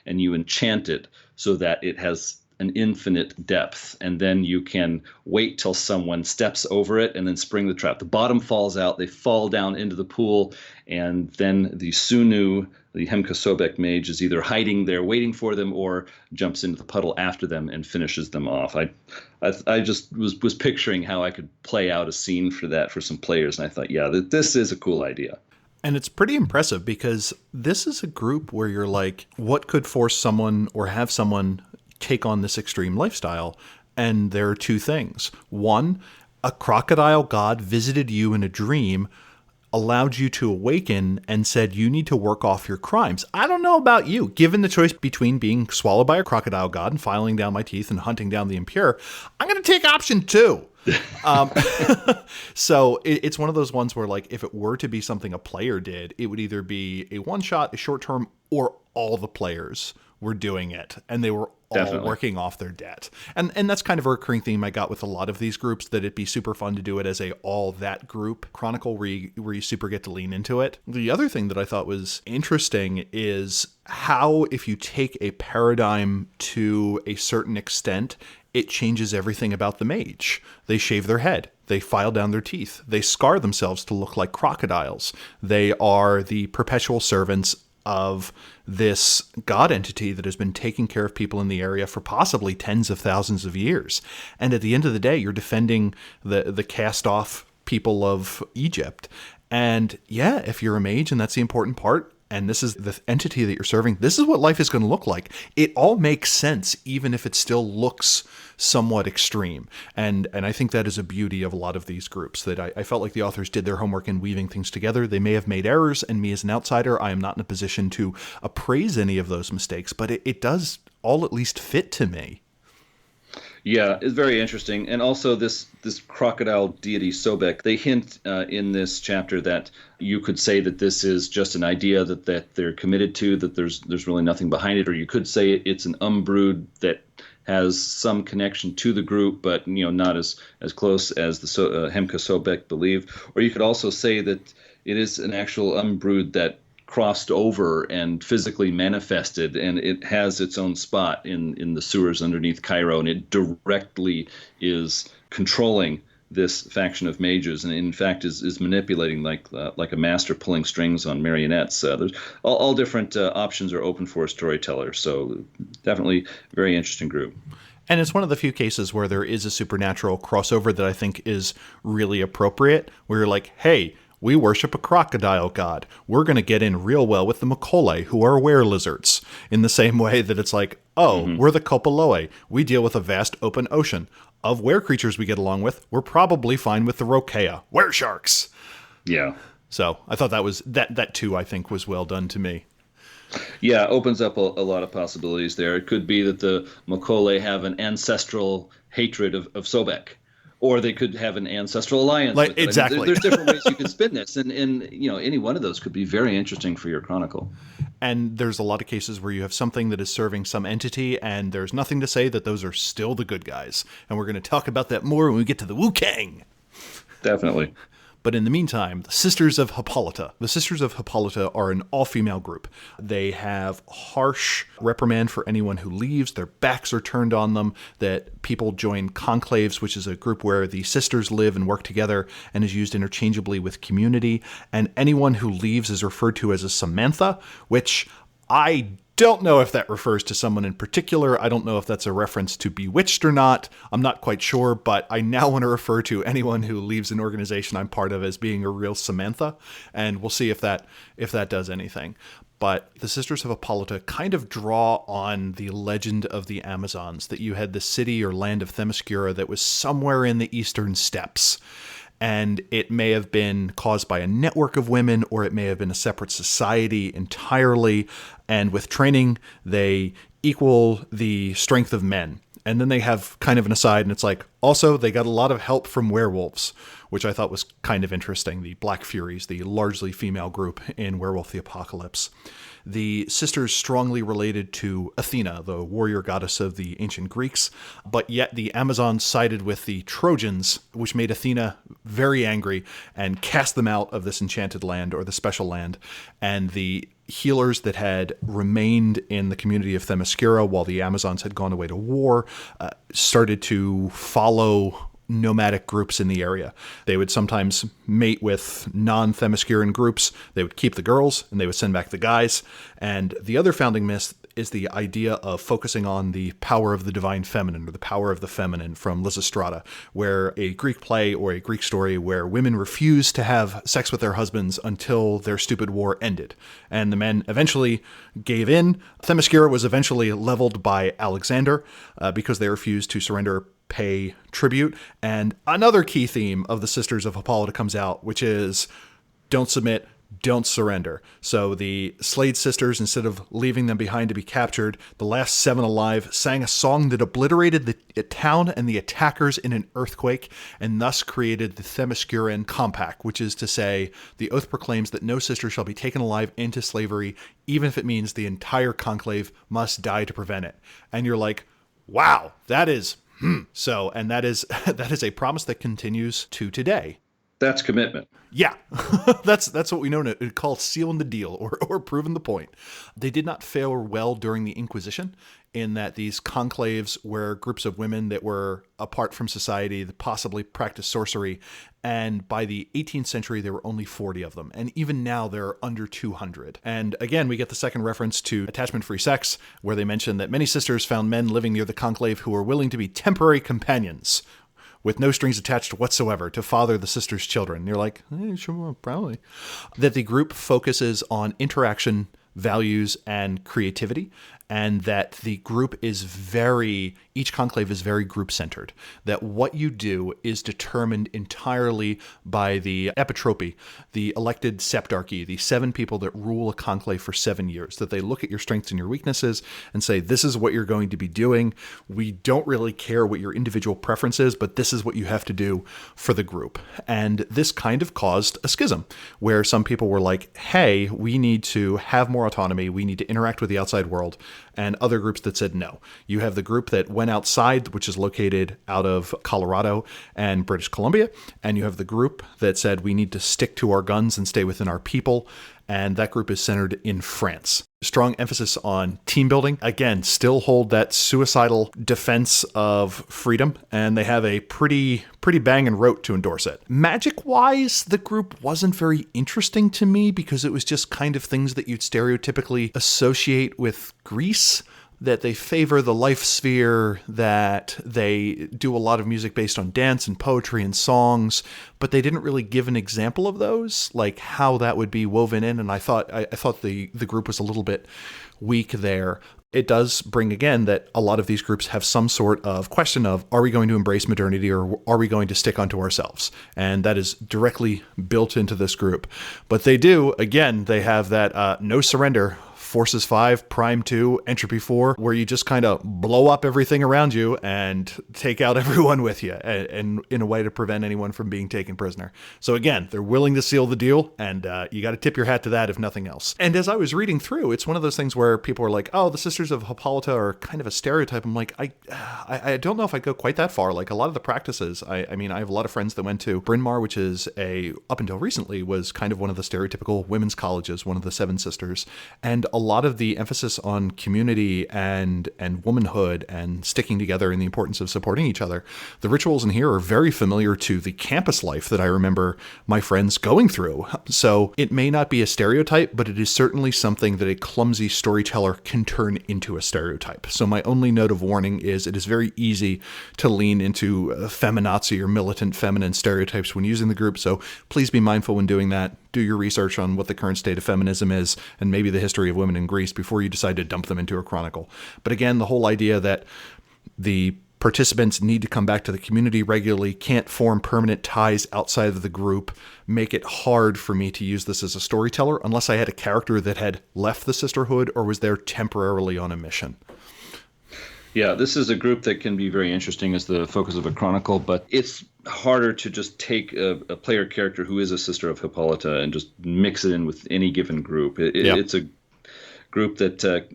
and you enchant it so that it has an infinite depth, and then you can wait till someone steps over it and then spring the trap. The bottom falls out, they fall down into the pool, and then the Sunu, the Hemka-Sobek mage, is either hiding there waiting for them or jumps into the puddle after them and finishes them off. I just was picturing how I could play out a scene for that for some players, and I thought, yeah, this is a cool idea. And it's pretty impressive because this is a group where you're like, what could force someone or have someone take on this extreme lifestyle? And there are two things. One, a crocodile god visited you in a dream, allowed you to awaken, and said you need to work off your crimes. I don't know about you. Given the choice between being swallowed by a crocodile god and filing down my teeth and hunting down the impure, I'm going to take option 2. So it's one of those ones where, like, if it were to be something a player did, it would either be a one-shot, a short-term, or all the players were doing it, and they were all working off their debt. And that's kind of a recurring theme I got with a lot of these groups, that it'd be super fun to do it as a all that group chronicle where you super get to lean into it. The other thing that I thought was interesting is how, if you take a paradigm to a certain extent, it changes everything about the mage. They shave their head. They file down their teeth. They scar themselves to look like crocodiles. They are the perpetual servants of this god entity that has been taking care of people in the area for possibly tens of thousands of years. And at the end of the day, you're defending the cast-off people of Egypt. And yeah, if you're a mage and that's the important part, and this is the entity that you're serving, this is what life is going to look like. It all makes sense, even if it still looks somewhat extreme. And I think that is a beauty of a lot of these groups, that I felt like the authors did their homework in weaving things together. They may have made errors, and me as an outsider, I am not in a position to appraise any of those mistakes, but it does all at least fit to me. Yeah, it's very interesting. And also this crocodile deity Sobek, they hint in this chapter that you could say that this is just an idea that they're committed to, that there's really nothing behind it, or you could say it's an umbrood that has some connection to the group, but not as close as the Hemka-Sobek believe. Or you could also say that it is an actual umbrood that crossed over and physically manifested, and it has its own spot in the sewers underneath Cairo, and it directly is controlling this faction of mages, and in fact is manipulating like a master pulling strings on marionettes. There's all different options are open for a storyteller, so definitely a very interesting group. And it's one of the few cases where there is a supernatural crossover that I think is really appropriate, where you're like, hey, We worship a crocodile god. We're going to get in real well with the Makole, who are were-lizards. In the same way that it's like, we're the Kopaloe. We deal with a vast open ocean. Of were-creatures we get along with, we're probably fine with the Rokea, were-sharks. Yeah. So I thought that too, I think, was well done to me. Yeah, opens up a lot of possibilities there. It could be that the Makole have an ancestral hatred of Sobek, or they could have an ancestral alliance. With it. Exactly. I mean, there's different ways you can spin this, and any one of those could be very interesting for your chronicle. And there's a lot of cases where you have something that is serving some entity, and there's nothing to say that those are still the good guys. And we're going to talk about that more when we get to the Wu-Kang. Definitely. But in the meantime, the Sisters of Hippolyta. The Sisters of Hippolyta are an all-female group. They have harsh reprimand for anyone who leaves. Their backs are turned on them. That people join conclaves, which is a group where the sisters live and work together and is used interchangeably with community. And anyone who leaves is referred to as a Samantha, which I don't know if that refers to someone in particular. I don't know if that's a reference to Bewitched or not. I'm not quite sure, but I now want to refer to anyone who leaves an organization I'm part of as being a real Samantha, and we'll see if that does anything. But the Sisters of Hippolyta kind of draw on the legend of the Amazons, that you had the city or land of Themyscira that was somewhere in the eastern steppes. And it may have been caused by a network of women, or it may have been a separate society entirely. And with training, they equal the strength of men. And then they have kind of an aside, and it's like, also, they got a lot of help from werewolves, which I thought was kind of interesting. The Black Furies, the largely female group in Werewolf the Apocalypse. The sisters strongly related to Athena, the warrior goddess of the ancient Greeks, but yet the Amazons sided with the Trojans, which made Athena very angry and cast them out of this enchanted land, or the special land. And the healers that had remained in the community of Themyscira while the Amazons had gone away to war started to follow nomadic groups in the area. They would sometimes mate with non-Themysciran groups. They would keep the girls, and they would send back the guys. And the other founding myth is the idea of focusing on the power of the divine feminine, or the power of the feminine, from Lysistrata, where a Greek play or a Greek story where women refused to have sex with their husbands until their stupid war ended. And the men eventually gave in. Themyscira was eventually leveled by Alexander because they refused to surrender pay tribute. And another key theme of the Sisters of Hippolyta comes out, which is don't submit, don't surrender. So the Slade sisters, instead of leaving them behind to be captured, the last 7 alive sang a song that obliterated the town and the attackers in an earthquake, and thus created the Themysciran Compact, which is to say, the oath proclaims that no sister shall be taken alive into slavery, even if it means the entire conclave must die to prevent it. And you're like, wow, that is... So, and that is a promise that continues to today. That's commitment. Yeah, that's what we know to call sealing the deal or proving the point. They did not fare well during the Inquisition, in that these conclaves were groups of women that were apart from society, that possibly practiced sorcery. And by the 18th century, there were only 40 of them. And even now, there are under 200. And again, we get the second reference to attachment-free sex, where they mention that many sisters found men living near the conclave who were willing to be temporary companions, with no strings attached whatsoever, to father the sisters' children. And you're like, sure, probably. That the group focuses on interaction, values, and creativity, and that the group is each conclave is very group-centered. That what you do is determined entirely by the epitropy, the elected septarchy, the 7 people that rule a conclave for 7 years. That they look at your strengths and your weaknesses and say, this is what you're going to be doing. We don't really care what your individual preference is, but this is what you have to do for the group. And this kind of caused a schism, where some people were like, hey, we need to have more autonomy. We need to interact with the outside world. And other groups that said no. You have the group that went outside, which is located out of Colorado and British Columbia. And you have the group that said we need to stick to our guns and stay within our people. And that group is centered in France. Strong emphasis on team building. Again, still hold that suicidal defense of freedom. And they have a pretty bang and rote to endorse it. Magic-wise, the group wasn't very interesting to me because it was just kind of things that you'd stereotypically associate with Greece. that they favor the life sphere, that they do a lot of music based on dance and poetry and songs, but they didn't really give an example of those, like how that would be woven in. And I thought the group was a little bit weak there. It does bring, again, that a lot of these groups have some sort of question of, are we going to embrace modernity or are we going to stick onto ourselves? And that is directly built into this group. But they do, again, they have that no surrender, Forces 5, Prime 2, Entropy 4, where you just kind of blow up everything around you and take out everyone with you, and in a way to prevent anyone from being taken prisoner. So again, they're willing to seal the deal, and you got to tip your hat to that if nothing else. And as I was reading through, it's one of those things where people are like, oh, the Sisters of Hippolyta are kind of a stereotype. I'm like, I don't know if I'd go quite that far. Like a lot of the practices, I mean, I have a lot of friends that went to Bryn Mawr, which is up until recently, was kind of one of the stereotypical women's colleges, one of the Seven Sisters, and a lot of the emphasis on community and womanhood and sticking together and the importance of supporting each other. The rituals in here are very familiar to the campus life that I remember my friends going through. So it may not be a stereotype, but it is certainly something that a clumsy storyteller can turn into a stereotype. So my only note of warning is it is very easy to lean into feminazi or militant feminine stereotypes when using the group. So please be mindful when doing that. Do your research on what the current state of feminism is and maybe the history of women in Greece before you decide to dump them into a chronicle. But again, the whole idea that the participants need to come back to the community regularly, can't form permanent ties outside of the group, make it hard for me to use this as a storyteller unless I had a character that had left the sisterhood or was there temporarily on a mission. Yeah, this is a group that can be very interesting as the focus of a chronicle, but it's harder to just take a player character who is a sister of Hippolyta and just mix it in with any given group. It's a group that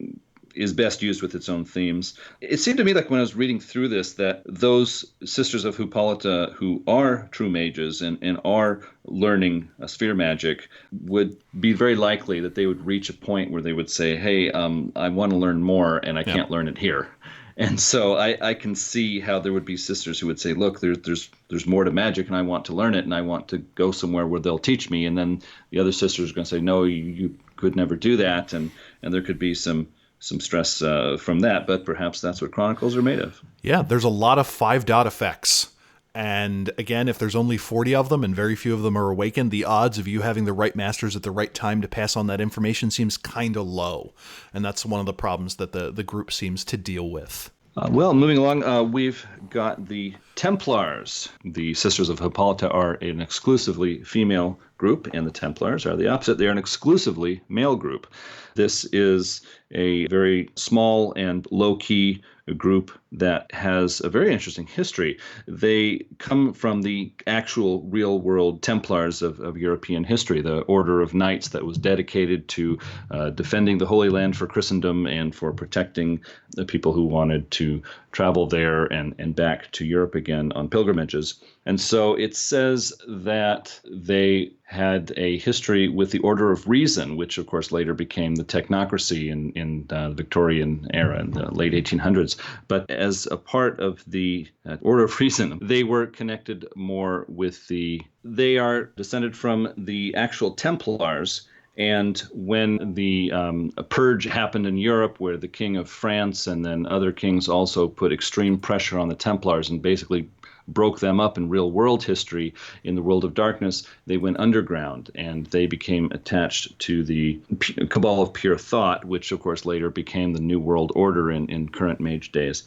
is best used with its own themes. It seemed to me like when I was reading through this that those sisters of Hippolyta who are true mages and are learning sphere magic would be very likely that they would reach a point where they would say, hey, I want to learn more and I can't learn it here. And so I can see how there would be sisters who would say, look, there's more to magic and I want to learn it and I want to go somewhere where they'll teach me. And then the other sisters are going to say, no, you could never do that. And there could be some stress from that. But perhaps that's what chronicles are made of. Yeah, there's a lot of 5-dot effects. And again, if there's only 40 of them and very few of them are awakened, the odds of you having the right masters at the right time to pass on that information seems kind of low. And that's one of the problems that the group seems to deal with. Well, moving along, we've got the Templars. The Sisters of Hippolyta are an exclusively female group, and the Templars are the opposite. They're an exclusively male group. This is a very small and low-key group that has a very interesting history. They come from the actual real-world Templars of European history, the order of knights that was dedicated to defending the Holy Land for Christendom and for protecting the people who wanted to travel there and back to Europe again on pilgrimages. And so it says that they had a history with the Order of Reason, which of course later became the Technocracy in the Victorian era in the late 1800s. But as a part of the Order of Reason, they were connected more with they are descended from the actual Templars. And when the purge happened in Europe, where the King of France and then other kings also put extreme pressure on the Templars and basically broke them up in real world history in the world of darkness, they went underground and they became attached to the Cabal of Pure Thought, which of course later became the New World Order in current Mage days.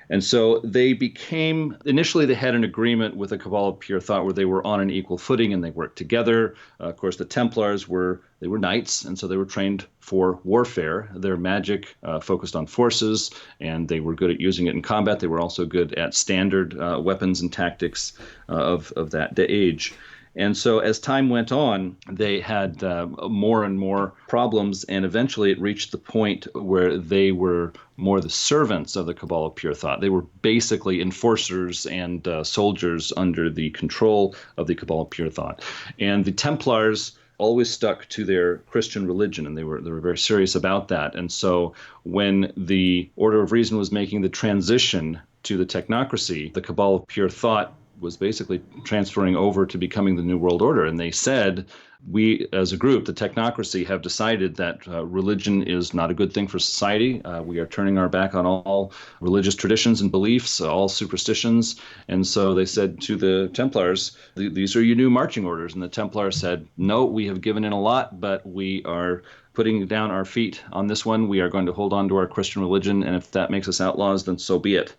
And so initially they had an agreement with the Cabal of Pure Thought where they were on an equal footing and they worked together. Of course, the Templars were knights, and so they were trained for warfare. Their magic focused on forces, and they were good at using it in combat. They were also good at standard weapons and tactics of that age. And so as time went on, they had more and more problems, and eventually it reached the point where they were more the servants of the Cabal of Pure Thought. They were basically enforcers and soldiers under the control of the Cabal of Pure Thought. And the Templars always stuck to their Christian religion, and they were very serious about that. And so when the Order of Reason was making the transition to the Technocracy, the Cabal of Pure Thought was basically transferring over to becoming the New World Order. And they said, we, as a group, the Technocracy, have decided that religion is not a good thing for society. We are turning our back on all religious traditions and beliefs, all superstitions. And so they said to the Templars, these are your new marching orders. And the Templars said, no, we have given in a lot, but we are putting down our feet on this one. We are going to hold on to our Christian religion, and if that makes us outlaws, then so be it.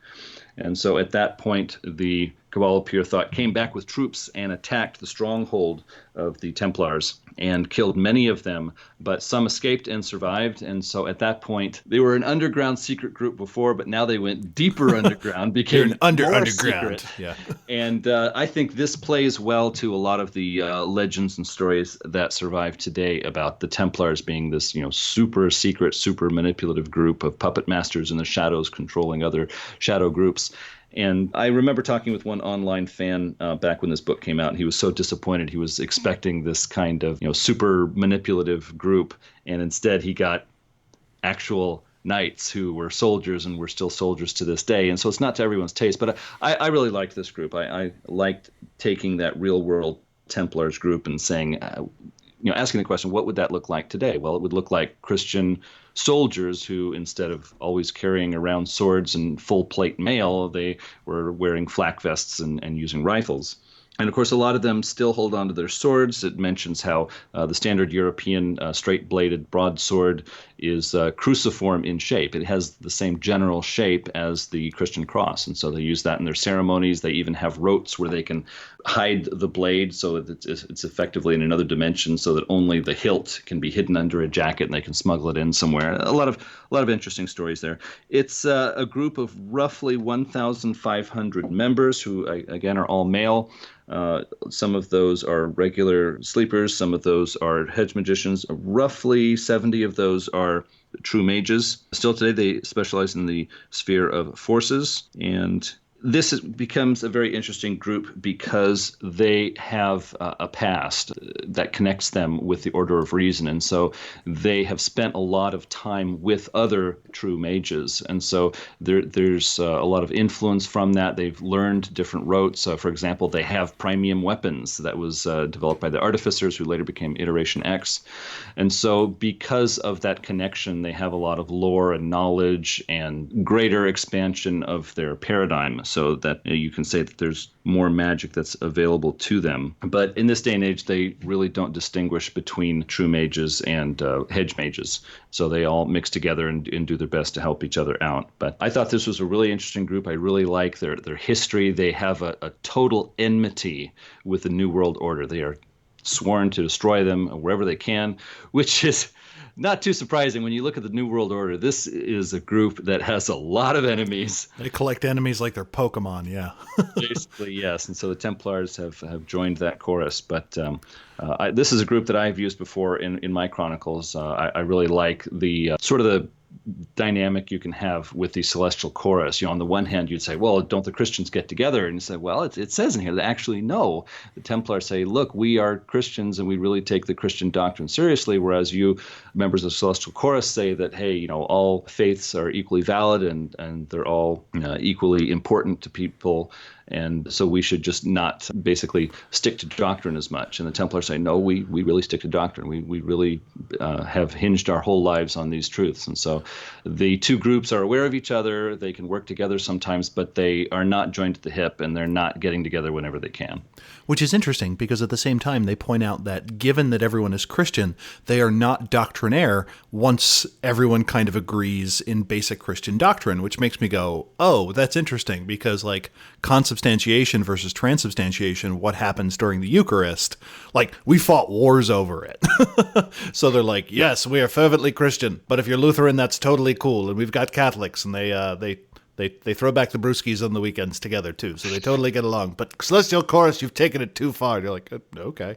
And so at that point, the Cabal of Pure Thought came back with troops and attacked the stronghold of the Templars and killed many of them, but some escaped and survived. And so at that point, they were an underground secret group before, but now they went deeper underground, became underground. Secret. Yeah. And I think this plays well to a lot of the legends and stories that survive today about the Templars being this, super secret, super manipulative group of puppet masters in the shadows controlling other shadow groups. And I remember talking with one online fan back when this book came out, and he was so disappointed. He was expecting this kind of, super manipulative group, and instead he got actual knights who were soldiers and were still soldiers to this day. And so it's not to everyone's taste, but I really liked this group. I liked taking that real-world Templars group and saying, asking the question, what would that look like today? Well, it would look like Christian soldiers who, instead of always carrying around swords and full plate mail, they were wearing flak vests and using rifles. And of course, a lot of them still hold on to their swords. It mentions how the standard European straight-bladed broadsword is cruciform in shape. It has the same general shape as the Christian cross. And so they use that in their ceremonies. They even have rotes where they can hide the blade so that it's effectively in another dimension, so that only the hilt can be hidden under a jacket and they can smuggle it in somewhere. A lot of interesting stories there. It's a group of roughly 1,500 members who, again, are all male. Some of those are regular sleepers. Some of those are hedge magicians. Roughly 70 of those are true mages. Still today, they specialize in the sphere of forces. And this becomes a very interesting group because they have a past that connects them with the Order of Reason. And so they have spent a lot of time with other true mages. And so there's a lot of influence from that. They've learned different rotes. For example, they have Primium weapons that was developed by the Artificers, who later became Iteration X. And so because of that connection, they have a lot of lore and knowledge and greater expansion of their paradigm, so that you can say that there's more magic that's available to them. But in this day and age, they really don't distinguish between true mages and hedge mages. So they all mix together and do their best to help each other out. But I thought this was a really interesting group. I really like their history. They have a total enmity with the New World Order. They are sworn to destroy them wherever they can, which is not too surprising when you look at the New World Order. This is a group that has a lot of enemies. They collect enemies like they're Pokemon, yeah. Basically, yes. And so the Templars have joined that chorus. But this is a group that I've used before in my chronicles. I really like the sort of the dynamic you can have with the celestial chorus. On the one hand, you'd say, well, don't the Christians get together? And you say, well, it says in here that actually no. The Templars say, look, we are Christians and we really take the Christian doctrine seriously, whereas you, members of the celestial chorus, say that, hey, all faiths are equally valid and they're all equally important to people. And so we should just not basically stick to doctrine as much. And the Templars say, no, we really stick to doctrine. We really have hinged our whole lives on these truths. And so the two groups are aware of each other. They can work together sometimes, but they are not joined at the hip, and they're not getting together whenever they can. Which is interesting, because at the same time, they point out that given that everyone is Christian, they are not doctrinaire once everyone kind of agrees in basic Christian doctrine, which makes me go, oh, that's interesting, because like consubstantiation versus transubstantiation, what happens during the Eucharist, like we fought wars over it. So they're like, yes, we are fervently Christian, but if you're Lutheran, that's totally cool. And we've got Catholics, and they throw back the brewskis on the weekends together, too, so they totally get along. But Celestial Chorus, you've taken it too far. And you're like, okay.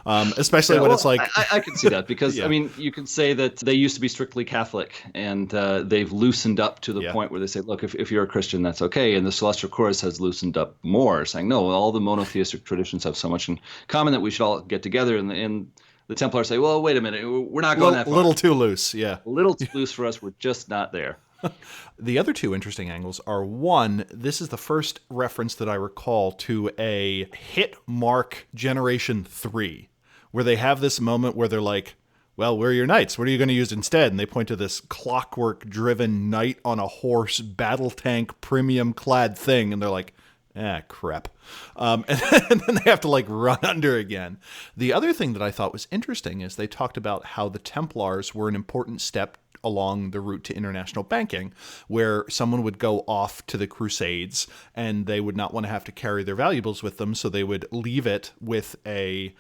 Especially when it's like... I can see that, because, yeah. I mean, you can say that they used to be strictly Catholic, and they've loosened up to the point where they say, look, if you're a Christian, that's okay. And the Celestial Chorus has loosened up more, saying, no, all the monotheistic traditions have so much in common that we should all get together. And the Templars say, well, wait a minute, we're not going that far. A little too loose, yeah. A little too loose for us. We're just not there. The other two interesting angles are, one, this is the first reference that I recall to a hit mark Generation 3, where they have this moment where they're like, well, where are your knights? What are you going to use instead? And they point to this clockwork-driven knight on a horse, battle tank, premium-clad thing, and they're like, crap. And then they have to like run under again. The other thing that I thought was interesting is they talked about how the Templars were an important step along the route to international banking, where someone would go off to the Crusades and they would not want to have to carry their valuables with them, so they would leave it with a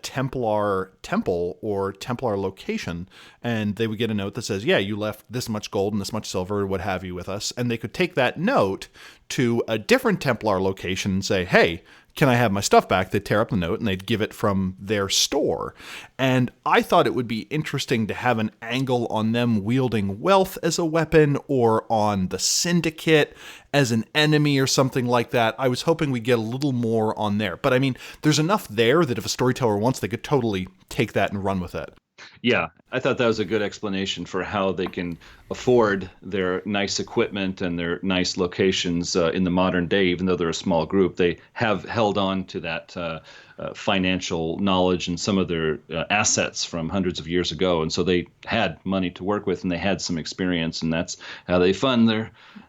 Templar temple or Templar location, and they would get a note that says, yeah, you left this much gold and this much silver or what have you with us, and they could take that note to a different Templar location and say, hey, can I have my stuff back? They'd tear up the note and they'd give it from their store. And I thought it would be interesting to have an angle on them wielding wealth as a weapon or on the syndicate as an enemy or something like that. I was hoping we'd get a little more on there. But I mean, there's enough there that if a storyteller wants, they could totally take that and run with it. Yeah, I thought that was a good explanation for how they can afford their nice equipment and their nice locations in the modern day. Even though they're a small group, they have held on to that financial knowledge and some of their assets from hundreds of years ago. And so they had money to work with and they had some experience, and that's how they fund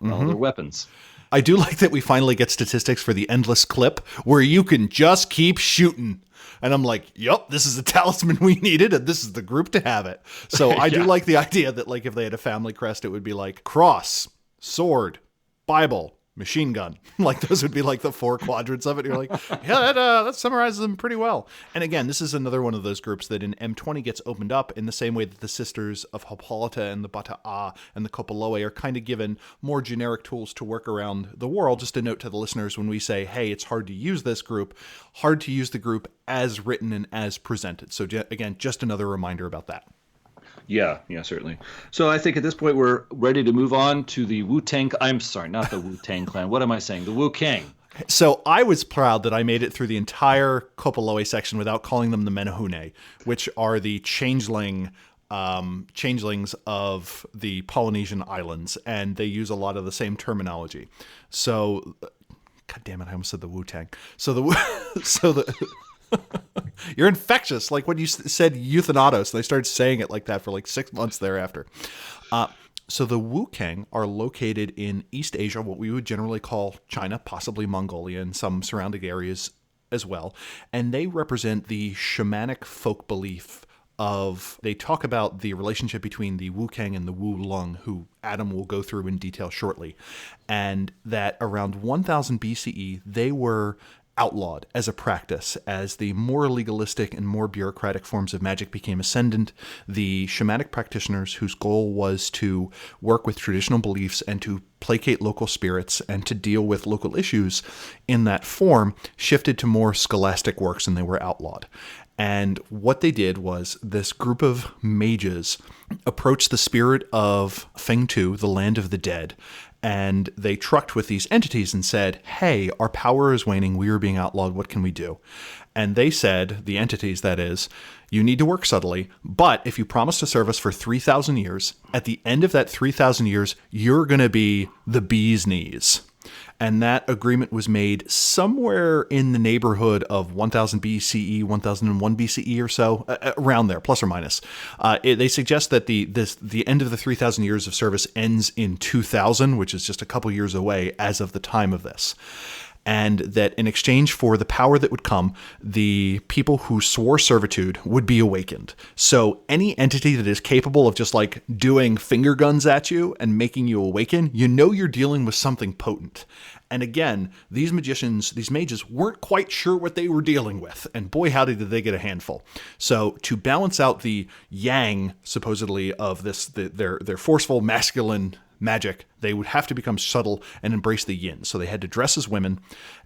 all their weapons. I do like that we finally get statistics for the endless clip where you can just keep shooting. And I'm like, yep, this is the talisman we needed, and this is the group to have it. So I do like the idea that, like, if they had a family crest, it would be like cross, sword, Bible, machine gun. Like, those would be like the 4 quadrants of it. You're like, yeah, that summarizes them pretty well. And again, this is another one of those groups that in M20 gets opened up in the same way that the Sisters of Hippolyta and the Bata'a and the Kopoloe are kind of given more generic tools to work around the world. Just a note to the listeners when we say, hey, it's hard to use this group, hard to use the group as written and as presented. So again, just another reminder about that. Yeah, certainly. So I think at this point we're ready to move on to the Wu-Tang. I'm sorry, not the Wu-Tang clan. What am I saying? The Wu-Kang. So I was proud that I made it through the entire Kopoloe section without calling them the Menehune, which are the changelings of the Polynesian islands, and they use a lot of the same terminology. So, God damn it, I almost said the Wu-Tang. You're infectious, like when you said euthanatos, and they started saying it like that for like 6 months thereafter. So the Wu-Kang are located in East Asia, what we would generally call China, possibly Mongolia, and some surrounding areas as well. And they represent the shamanic folk belief of, they talk about the relationship between the Wu-Kang and the Wu-Lung, who Adam will go through in detail shortly. And that around 1000 BCE, they were outlawed as a practice. As the more legalistic and more bureaucratic forms of magic became ascendant, the shamanic practitioners whose goal was to work with traditional beliefs and to placate local spirits and to deal with local issues in that form shifted to more scholastic works, and they were outlawed. And what they did was this group of mages approached the spirit of Feng Tu, the land of the dead, and they trucked with these entities and said, hey, our power is waning, we are being outlawed, what can we do? And they said, the entities that is, you need to work subtly, but if you promise to serve us for 3,000 years, at the end of that 3,000 years, you're going to be the bee's knees. And that agreement was made somewhere in the neighborhood of 1000 BCE, 1001 BCE or so, around there, plus or minus. They suggest that the end of the 3,000 years of service ends in 2000, which is just a couple years away as of the time of this. And that in exchange for the power that would come, the people who swore servitude would be awakened. So any entity that is capable of just like doing finger guns at you and making you awaken, you know you're dealing with something potent. And again, these magicians, these mages, weren't quite sure what they were dealing with. And boy, howdy did they get a handful. So to balance out the yang, supposedly, of this, their forceful masculine magic, they would have to become subtle and embrace the yin. So they had to dress as women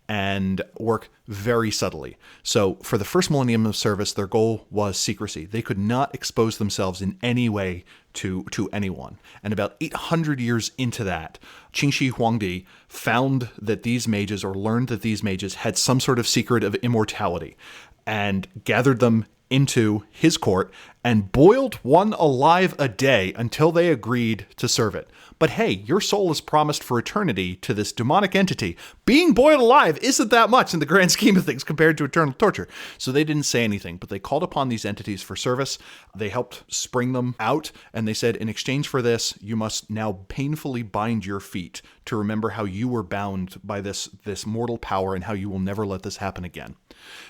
and work very subtly. So for the first millennium of service, their goal was secrecy. They could not expose themselves in any way to anyone. And about 800 years into that, Qingxi Huangdi found that these mages, or learned that these mages, had some sort of secret of immortality and gathered them into his court and boiled one alive a day until they agreed to serve it. But hey, your soul is promised for eternity to this demonic entity. Being boiled alive isn't that much in the grand scheme of things compared to eternal torture. So they didn't say anything, but they called upon these entities for service. They helped spring them out, and they said, in exchange for this, you must now painfully bind your feet to remember how you were bound by this mortal power and how you will never let this happen again.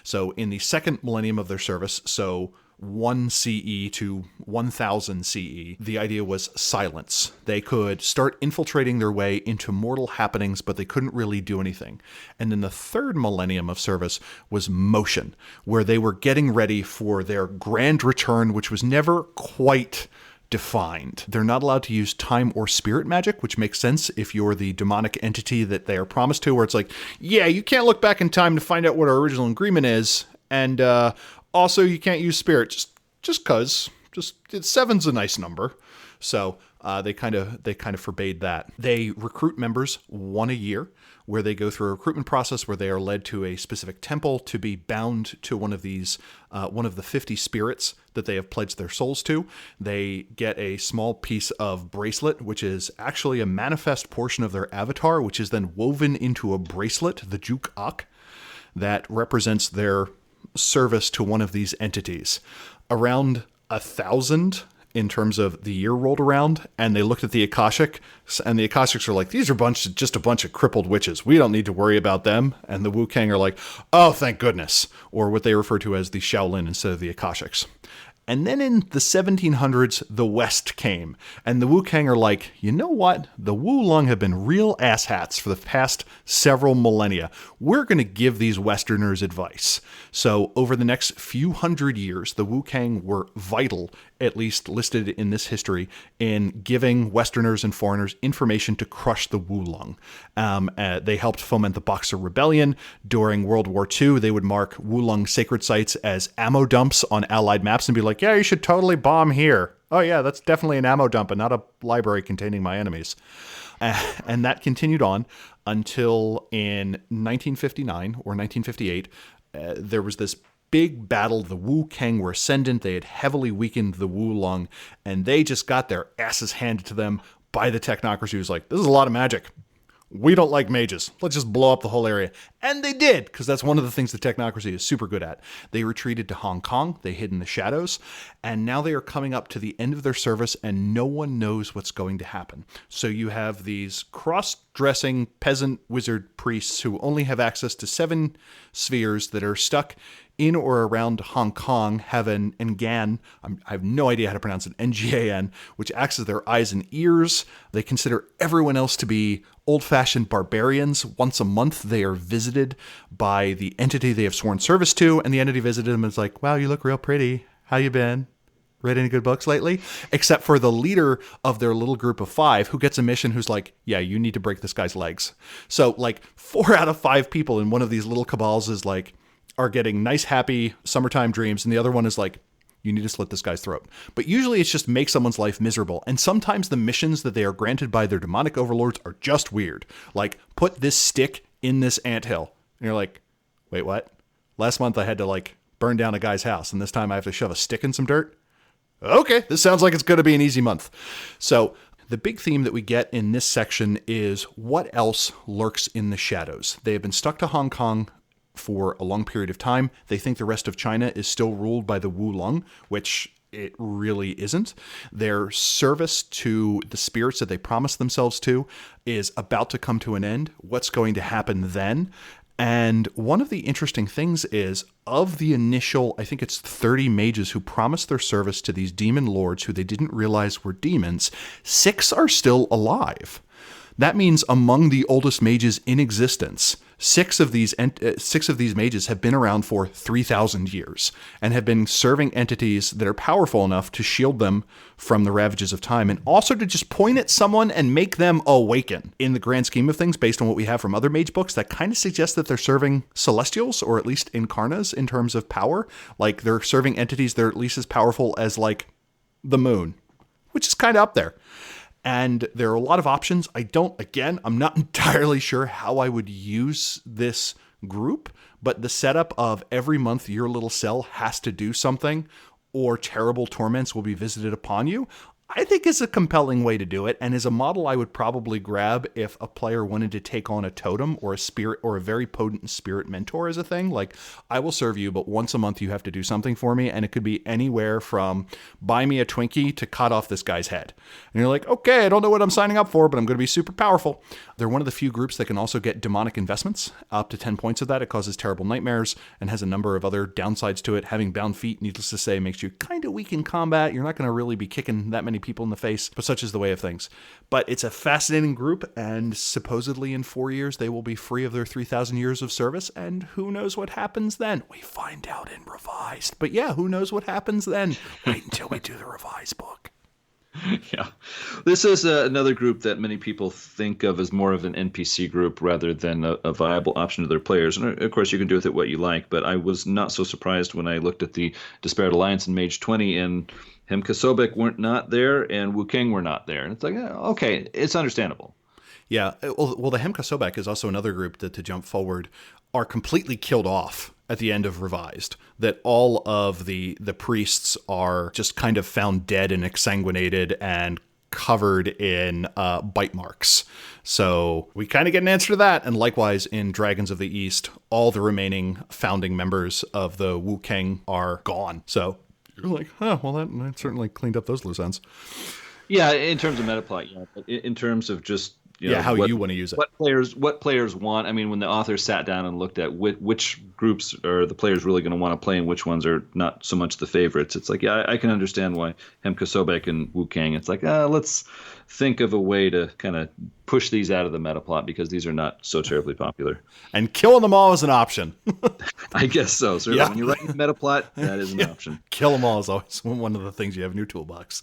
So in the second millennium of their service, so 1 CE to 1000 CE, the idea was silence. They could start infiltrating their way into mortal happenings, but they couldn't really do anything. And then the third millennium of service was motion, where they were getting ready for their grand return, which was never quite defined. They're not allowed to use time or spirit magic, which makes sense if you're the demonic entity that they are promised to, where it's like, yeah, you can't look back in time to find out what our original agreement is, and also you can't use spirit just cause. Seven's a nice number. So they kind of forbade that. They recruit members one a year, where they go through a recruitment process where they are led to a specific temple to be bound to one of these, one of the 50 spirits that they have pledged their souls to. They get a small piece of bracelet, which is actually a manifest portion of their avatar, which is then woven into a bracelet, the Juk Ak, that represents their service to one of these entities. Around 1,000 in terms of the year rolled around, and they looked at the Akashic, and the Akashics are like, these are just a bunch of crippled witches. We don't need to worry about them. And the Wu Kang are like, oh, thank goodness. Or what they refer to as the Shaolin instead of the Akashics. And then in the 1700s, the West came, and the Wu Kang are like, you know what? The Wu Lung have been real asshats for the past several millennia. We're going to give these Westerners advice. So over the next few hundred years, the Wu Kang were vital, at least listed in this history, in giving Westerners and foreigners information to crush the Wu Lung. They helped foment the Boxer Rebellion. During World War II, they would mark Wu Lung sacred sites as ammo dumps on Allied maps and be like, yeah, you should totally bomb here. Oh yeah, that's definitely an ammo dump and not a library containing my enemies. And that continued on until in 1959 or 1958, there was this big battle. The Wu Kang were ascendant. They had heavily weakened the Wu Lung, and they just got their asses handed to them by the Technocracy, who's like, this is a lot of magic. We don't like mages. Let's just blow up the whole area. And they did, because that's one of the things the Technocracy is super good at. They retreated to Hong Kong. They hid in the shadows. And now they are coming up to the end of their service, and no one knows what's going to happen. So you have these cross-dressing peasant wizard priests who only have access to 7 spheres that are stuck in or around Hong Kong, have an Ngan, I have no idea how to pronounce it, Ngan, which acts as their eyes and ears. They consider everyone else to be old-fashioned barbarians. Once a month, they are visited by the entity they have sworn service to, and the entity visited them and is like, wow, you look real pretty. How you been? Read any good books lately? Except for the leader of their little group of 5 who gets a mission who's like, yeah, you need to break this guy's legs. So like 4 out of 5 people in one of these little cabals is like, are getting nice, happy summertime dreams, and the other one is like, you need to slit this guy's throat. But usually it's just make someone's life miserable, and sometimes the missions that they are granted by their demonic overlords are just weird. Like, put this stick in this anthill. And you're like, wait, what? Last month I had to, like, burn down a guy's house, and this time I have to shove a stick in some dirt? Okay, this sounds like it's going to be an easy month. So the big theme that we get in this section is what else lurks in the shadows. They have been stuck to Hong Kong for a long period of time. They think the rest of China is still ruled by the Wu Lung, which it really isn't. Their service to the spirits that they promised themselves to is about to come to an end. What's going to happen then? And one of the interesting things is, of the initial, I think it's 30 mages who promised their service to these demon lords who they didn't realize were demons, 6 are still alive. That means among the oldest mages in existence, 6 of these mages have been around for 3,000 years and have been serving entities that are powerful enough to shield them from the ravages of time, and also to just point at someone and make them awaken. In the grand scheme of things, based on what we have from other mage books, that kind of suggests that they're serving celestials, or at least incarnas in terms of power. Like, they're serving entities that are at least as powerful as, like, the moon, which is kind of up there. And there are a lot of options. I'm not entirely sure how I would use this group, but the setup of every month your little cell has to do something, or terrible torments will be visited upon you, I think is a compelling way to do it, and is a model I would probably grab if a player wanted to take on a totem or a spirit or a very potent spirit mentor as a thing. Like, I will serve you, but once a month you have to do something for me, and it could be anywhere from buy me a Twinkie to cut off this guy's head. And you're like, okay, I don't know what I'm signing up for, but I'm going to be super powerful. They're one of the few groups that can also get demonic investments, up to 10 points of that. It causes terrible nightmares and has a number of other downsides to it. Having bound feet, needless to say, makes you kind of weak in combat. You're not going to really be kicking that many people in the face, but such is the way of things. But it's a fascinating group, and supposedly in 4 years they will be free of their 3,000 years of service, and who knows what happens then? We find out in Revised. But yeah, who knows what happens then? Wait until we do the Revised book. Yeah. This is another group that many people think of as more of an NPC group rather than a viable option to their players. And of course, you can do with it what you like, but I was not so surprised when I looked at the Disparate Alliance in Mage 20 and Hemka Sobek weren't not there and Wu Kang were not there. And it's like, okay, it's understandable. Yeah. Well, the Hemka Sobek is also another group that, to jump forward, are completely killed off at the end of Revised, that all of the priests are just kind of found dead and exsanguinated and covered in bite marks. So we kind of get an answer to that. And likewise, in Dragons of the East, all the remaining founding members of the Wu Kang are gone. So you're like, well, that certainly cleaned up those loose ends. Yeah, in terms of metaplot, yeah. But in terms of just how you want to use it. What players want. I mean, when the author sat down and looked at which groups are the players really going to want to play and which ones are not so much the favorites, it's like, yeah, I can understand why Hemka Sobek and Wu Kang. It's like, let's think of a way to kind of push these out of the meta plot because these are not so terribly popular. And killing them all is an option. I guess so. Certainly. Yeah. When you're writing meta plot, that is an option. Kill them all is always one of the things you have in your toolbox.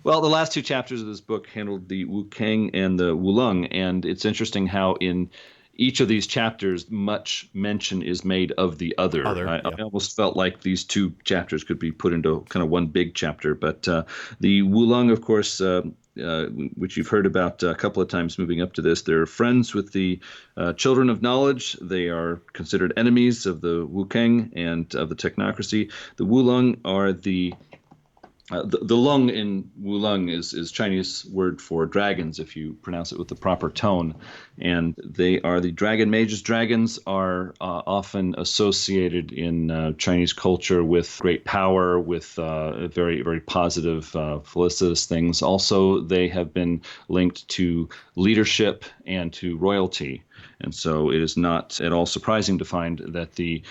Well, the last two chapters of this book handled the Wu Kang and the Wulong, and it's interesting how in each of these chapters much mention is made of the other. I almost felt like these two chapters could be put into kind of one big chapter. But the Wulong, of course, which you've heard about a couple of times moving up to this, they're friends with the Children of Knowledge. They are considered enemies of the Wu Kang and of the Technocracy. The Wulong are the lung in Wulong is Chinese word for dragons, if you pronounce it with the proper tone. And they are the dragon mages. Dragons are often associated in Chinese culture with great power, with very, very positive, felicitous things. Also, they have been linked to leadership and to royalty. And so it is not at all surprising to find that the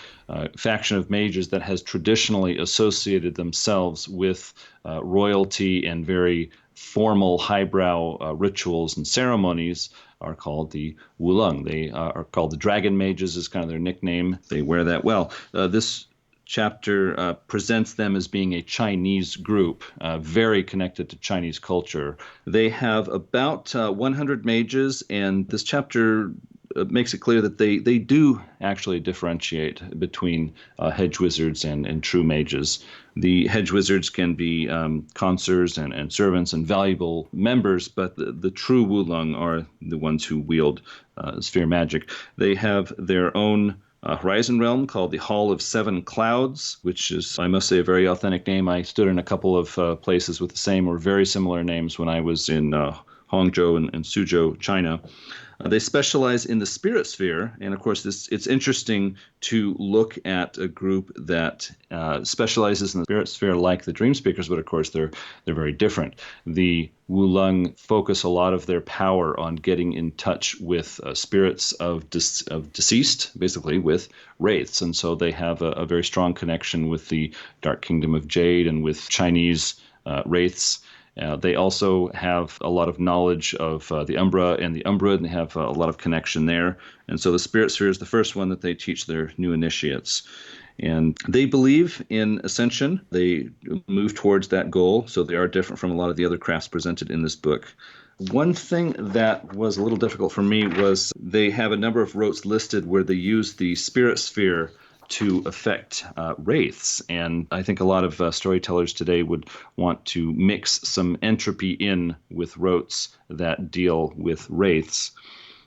faction of mages that has traditionally associated themselves with royalty and very formal highbrow rituals and ceremonies are called the Wulong. They are called the Dragon Mages is kind of their nickname. They wear that well. This chapter presents them as being a Chinese group, very connected to Chinese culture. They have about 100 mages, and this chapter makes it clear that they do actually differentiate between hedge wizards and true mages. The hedge wizards can be consuls and servants and valuable members, but the true Wulong are the ones who wield sphere magic. They have their own Horizon realm called the Hall of Seven Clouds, which is, I must say, a very authentic name. I stood in a couple of places with the same or very similar names when I was in Hangzhou and Suzhou, China. They specialize in the spirit sphere, and of course, it's interesting to look at a group that specializes in the spirit sphere, like the Dream Speakers, but of course, they're very different. The Wulong focus a lot of their power on getting in touch with spirits of deceased, basically with wraiths, and so they have a very strong connection with the Dark Kingdom of Jade and with Chinese wraiths. They also have a lot of knowledge of the Umbra and the Umbra, and they have a lot of connection there. And so the Spirit Sphere is the first one that they teach their new initiates. And they believe in Ascension. They move towards that goal, so they are different from a lot of the other crafts presented in this book. One thing that was a little difficult for me was they have a number of rotes listed where they use the Spirit Sphere to affect wraiths. And I think a lot of storytellers today would want to mix some entropy in with rotes that deal with wraiths.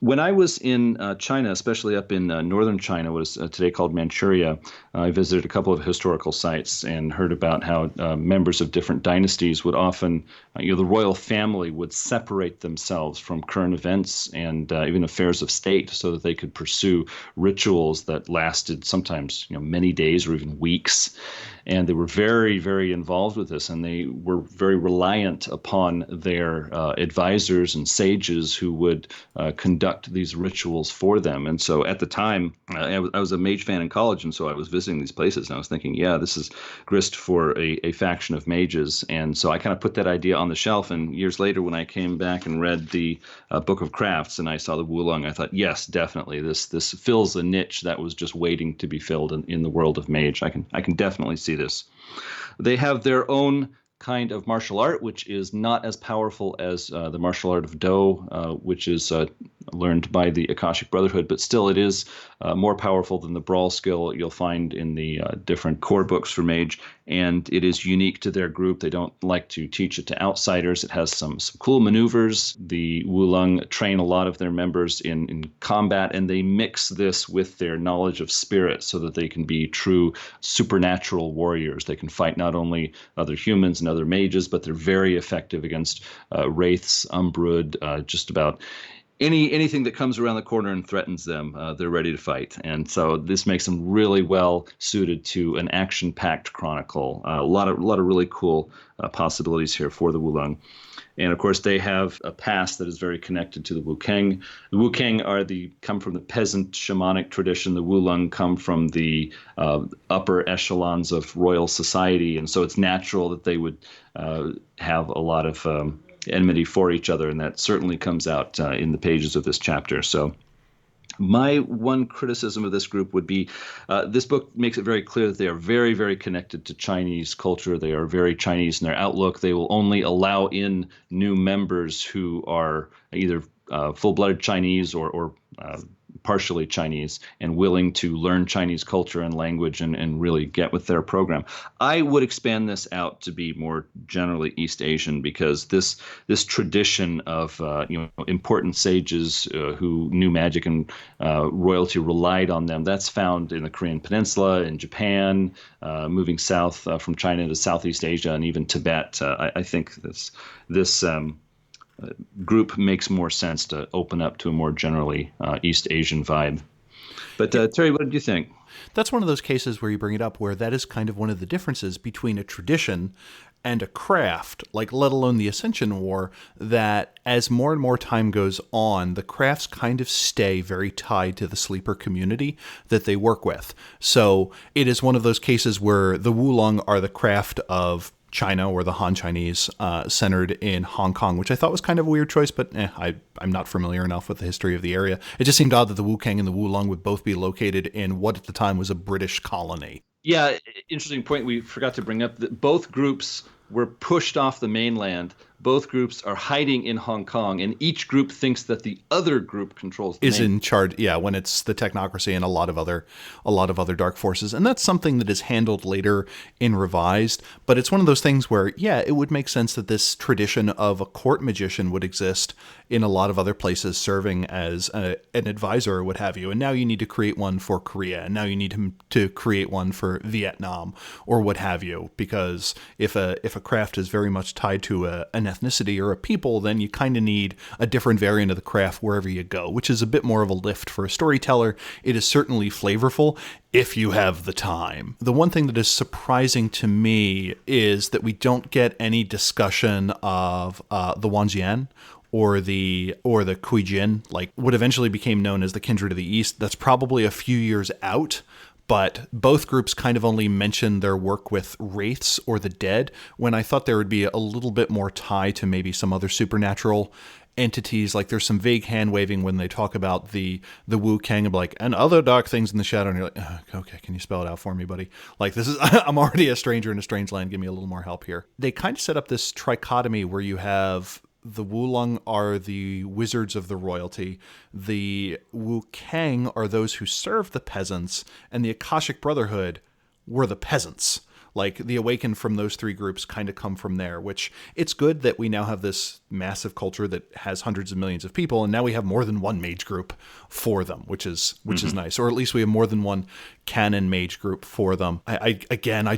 When I was in China, especially up in northern China, what is today called Manchuria, I visited a couple of historical sites and heard about how members of different dynasties would often, the royal family would separate themselves from current events and even affairs of state so that they could pursue rituals that lasted sometimes, many days or even weeks. And they were very, very involved with this, and they were very reliant upon their advisors and sages who would conduct these rituals for them. And so at the time, I was a Mage fan in college, and so I was visiting these places, and I was thinking, yeah, this is grist for a faction of mages. And so I kind of put that idea on the shelf, and years later when I came back and read the Book of Crafts and I saw the Wulong, I thought, yes, definitely, this fills a niche that was just waiting to be filled in the world of Mage. I can definitely see this. They have their own kind of martial art, which is not as powerful as the martial art of Do, which is learned by the Akashic Brotherhood, but still it is more powerful than the brawl skill you'll find in the different core books for Mage, and it is unique to their group. They don't like to teach it to outsiders. It has some cool maneuvers. The Wulong train a lot of their members in combat, and they mix this with their knowledge of spirit so that they can be true supernatural warriors. They can fight not only other humans and other mages, but they're very effective against wraiths, Umbrud, just about anything that comes around the corner and threatens them, they're ready to fight. And so this makes them really well suited to an action-packed chronicle. A lot of really cool possibilities here for the Wulong. And of course, they have a past that is very connected to the Wukeng. The Wukeng come from the peasant shamanic tradition. The Wulong come from the upper echelons of royal society, and so it's natural that they would have a lot of enmity for each other, and that certainly comes out in the pages of this chapter. So my one criticism of this group would be this book makes it very clear that they are very, very connected to Chinese culture. They are very Chinese in their outlook. They will only allow in new members who are either full-blooded Chinese or partially Chinese and willing to learn Chinese culture and language and really get with their program. I would expand this out to be more generally East Asian, because this tradition of important sages who knew magic and royalty relied on them, that's found in the Korean Peninsula, in Japan, moving south from China into Southeast Asia and even Tibet. I think this group makes more sense to open up to a more generally East Asian vibe. But Terry, what did you think? That's one of those cases where you bring it up where that is kind of one of the differences between a tradition and a craft, like let alone the Ascension War, that as more and more time goes on, the crafts kind of stay very tied to the sleeper community that they work with. So it is one of those cases where the Wulong are the craft of China, or the Han Chinese, centered in Hong Kong, which I thought was kind of a weird choice, but I'm not familiar enough with the history of the area. It just seemed odd that the Wukeng and the Wulong would both be located in what at the time was a British colony. Yeah, interesting point we forgot to bring up, that both groups were pushed off the mainland. Both groups are hiding in Hong Kong, and each group thinks that the other group controls the in charge. Yeah, when it's the Technocracy and a lot of other dark forces, and that's something that is handled later in Revised. But it's one of those things where, yeah, it would make sense that this tradition of a court magician would exist in a lot of other places, serving as an advisor or what have you. And now you need to create one for Korea, and now you need to create one for Vietnam or what have you. Because if a craft is very much tied to an ethnicity or a people, then you kind of need a different variant of the craft wherever you go, which is a bit more of a lift for a storyteller. It is certainly flavorful if you have the time. The one thing that is surprising to me is that we don't get any discussion of the Wanjian or the Kuijin, like what eventually became known as the Kindred of the East. That's probably a few years out. But both groups kind of only mention their work with wraiths or the dead, when I thought there would be a little bit more tie to maybe some other supernatural entities. Like there's some vague hand waving when they talk about the Wukeng, like, and other dark things in the shadow. And you're like, okay, can you spell it out for me, buddy? Like I'm already a stranger in a strange land. Give me a little more help here. They kind of set up this trichotomy where you have the Wulong are the wizards of the royalty, the Wukeng are those who serve the peasants, and the Akashic Brotherhood were the peasants. Like the Awakened from those three groups kind of come from there, which it's good that we now have this massive culture that has hundreds of millions of people, and now we have more than one mage group for them, which is nice. Or at least we have more than one canon mage group for them. I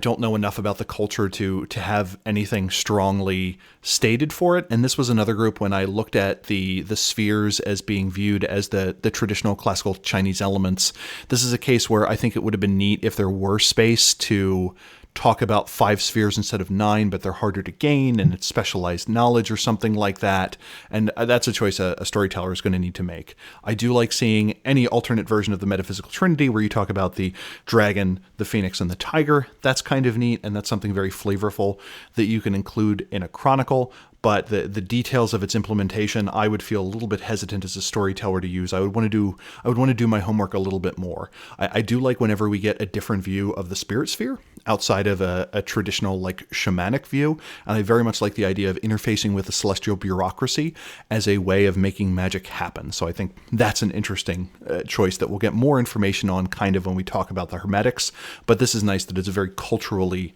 don't know enough about the culture to have anything strongly stated for it. And this was another group when I looked at the spheres as being viewed as the traditional classical Chinese elements. This is a case where I think it would have been neat if there were space to talk about 5 spheres instead of 9, but they're harder to gain and it's specialized knowledge or something like that. And that's a choice a storyteller is going to need to make. I do like seeing any alternate version of the metaphysical trinity where you talk about the dragon, the phoenix, and the tiger. That's kind of neat, and that's something very flavorful that you can include in a chronicle. But the details of its implementation, I would feel a little bit hesitant as a storyteller to use. I would want to do my homework a little bit more. I do like whenever we get a different view of the spirit sphere outside of a traditional like shamanic view. And I very much like the idea of interfacing with the celestial bureaucracy as a way of making magic happen. So I think that's an interesting choice that we'll get more information on kind of when we talk about the Hermetics. But this is nice that it's very culturally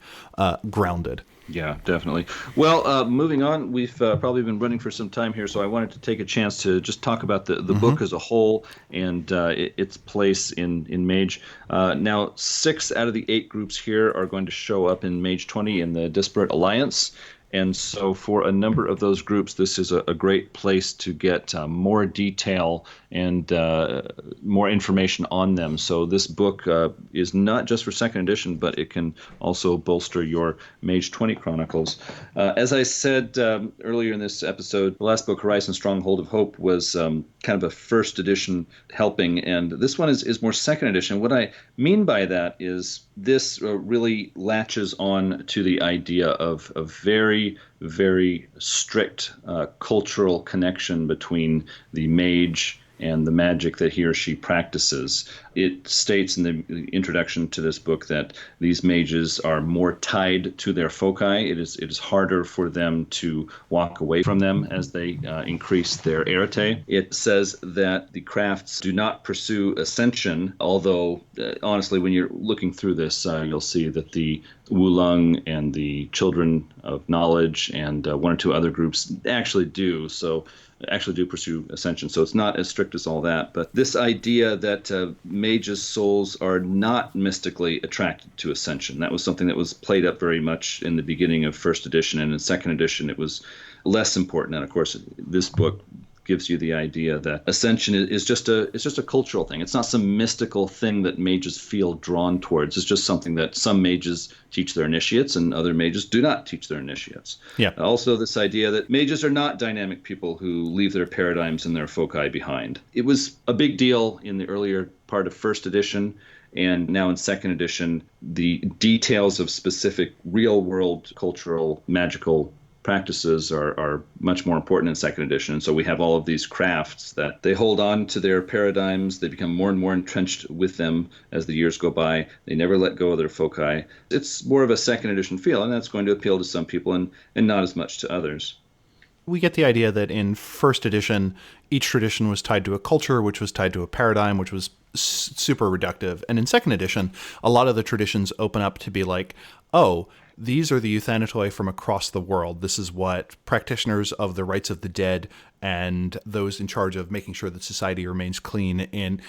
grounded. Yeah, definitely. Well, moving on, we've probably been running for some time here, so I wanted to take a chance to just talk about the book as a whole and its place in Mage. Now, 6 out of the 8 groups here are going to show up in Mage 20 in the Disparate Alliance. And so for a number of those groups, this is a great place to get more detail and more information on them. So this book is not just for second edition, but it can also bolster your Mage 20 Chronicles. As I said earlier in this episode, the last book, Horizon Stronghold of Hope, was kind of a first edition helping, and this one is more second edition. What I mean by that is this really latches on to the idea of a very, very strict cultural connection between the mage and the magic that he or she practices. It states in the introduction to this book that these mages are more tied to their foci. It is harder for them to walk away from them as they increase their arete. It says that the crafts do not pursue ascension, although honestly, when you're looking through this, you'll see that the Wulong and the Children of Knowledge and one or two other groups actually do pursue ascension. So it's not as strict as all that. But this idea that mages' souls are not mystically attracted to ascension, that was something that was played up very much in the beginning of first edition, and in second edition it was less important. And of course, this book gives you the idea that ascension is just a cultural thing. It's not some mystical thing that mages feel drawn towards. It's just something that some mages teach their initiates and other mages do not teach their initiates. Yeah. Also, this idea that mages are not dynamic people who leave their paradigms and their foci behind. It was a big deal in the earlier part of first edition, and now in second edition, the details of specific real-world cultural magical practices are much more important in second edition. And so we have all of these crafts that they hold on to their paradigms. They become more and more entrenched with them as the years go by. They never let go of their foci. It's more of a second edition feel, and that's going to appeal to some people and not as much to others. We get the idea that in first edition, each tradition was tied to a culture, which was tied to a paradigm, which was super reductive. And in second edition, a lot of the traditions open up to be like, oh, these are the Euthanatoi from across the world. This is what practitioners of the rights of the dead and those in charge of making sure that society remains clean in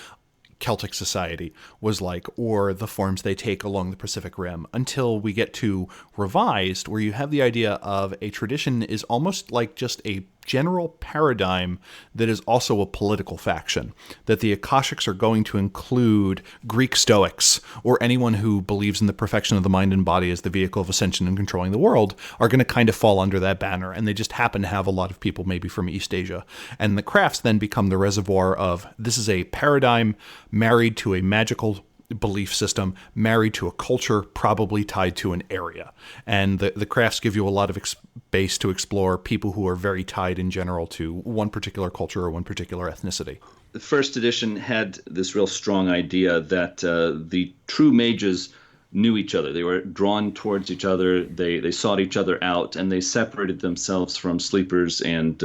Celtic society was like, or the forms they take along the Pacific Rim, until we get to Revised, where you have the idea of a tradition is almost like just a general paradigm that is also a political faction, that the Akashics are going to include Greek Stoics or anyone who believes in the perfection of the mind and body as the vehicle of ascension and controlling the world are going to kind of fall under that banner, and they just happen to have a lot of people maybe from East Asia. And the crafts then become the reservoir of, this is a paradigm married to a magical belief system, married to a culture, probably tied to an area. And the crafts give you a lot of space to explore people who are very tied in general to one particular culture or one particular ethnicity. The first edition had this real strong idea that the true mages knew each other. They were drawn towards each other. They sought each other out, and they separated themselves from sleepers and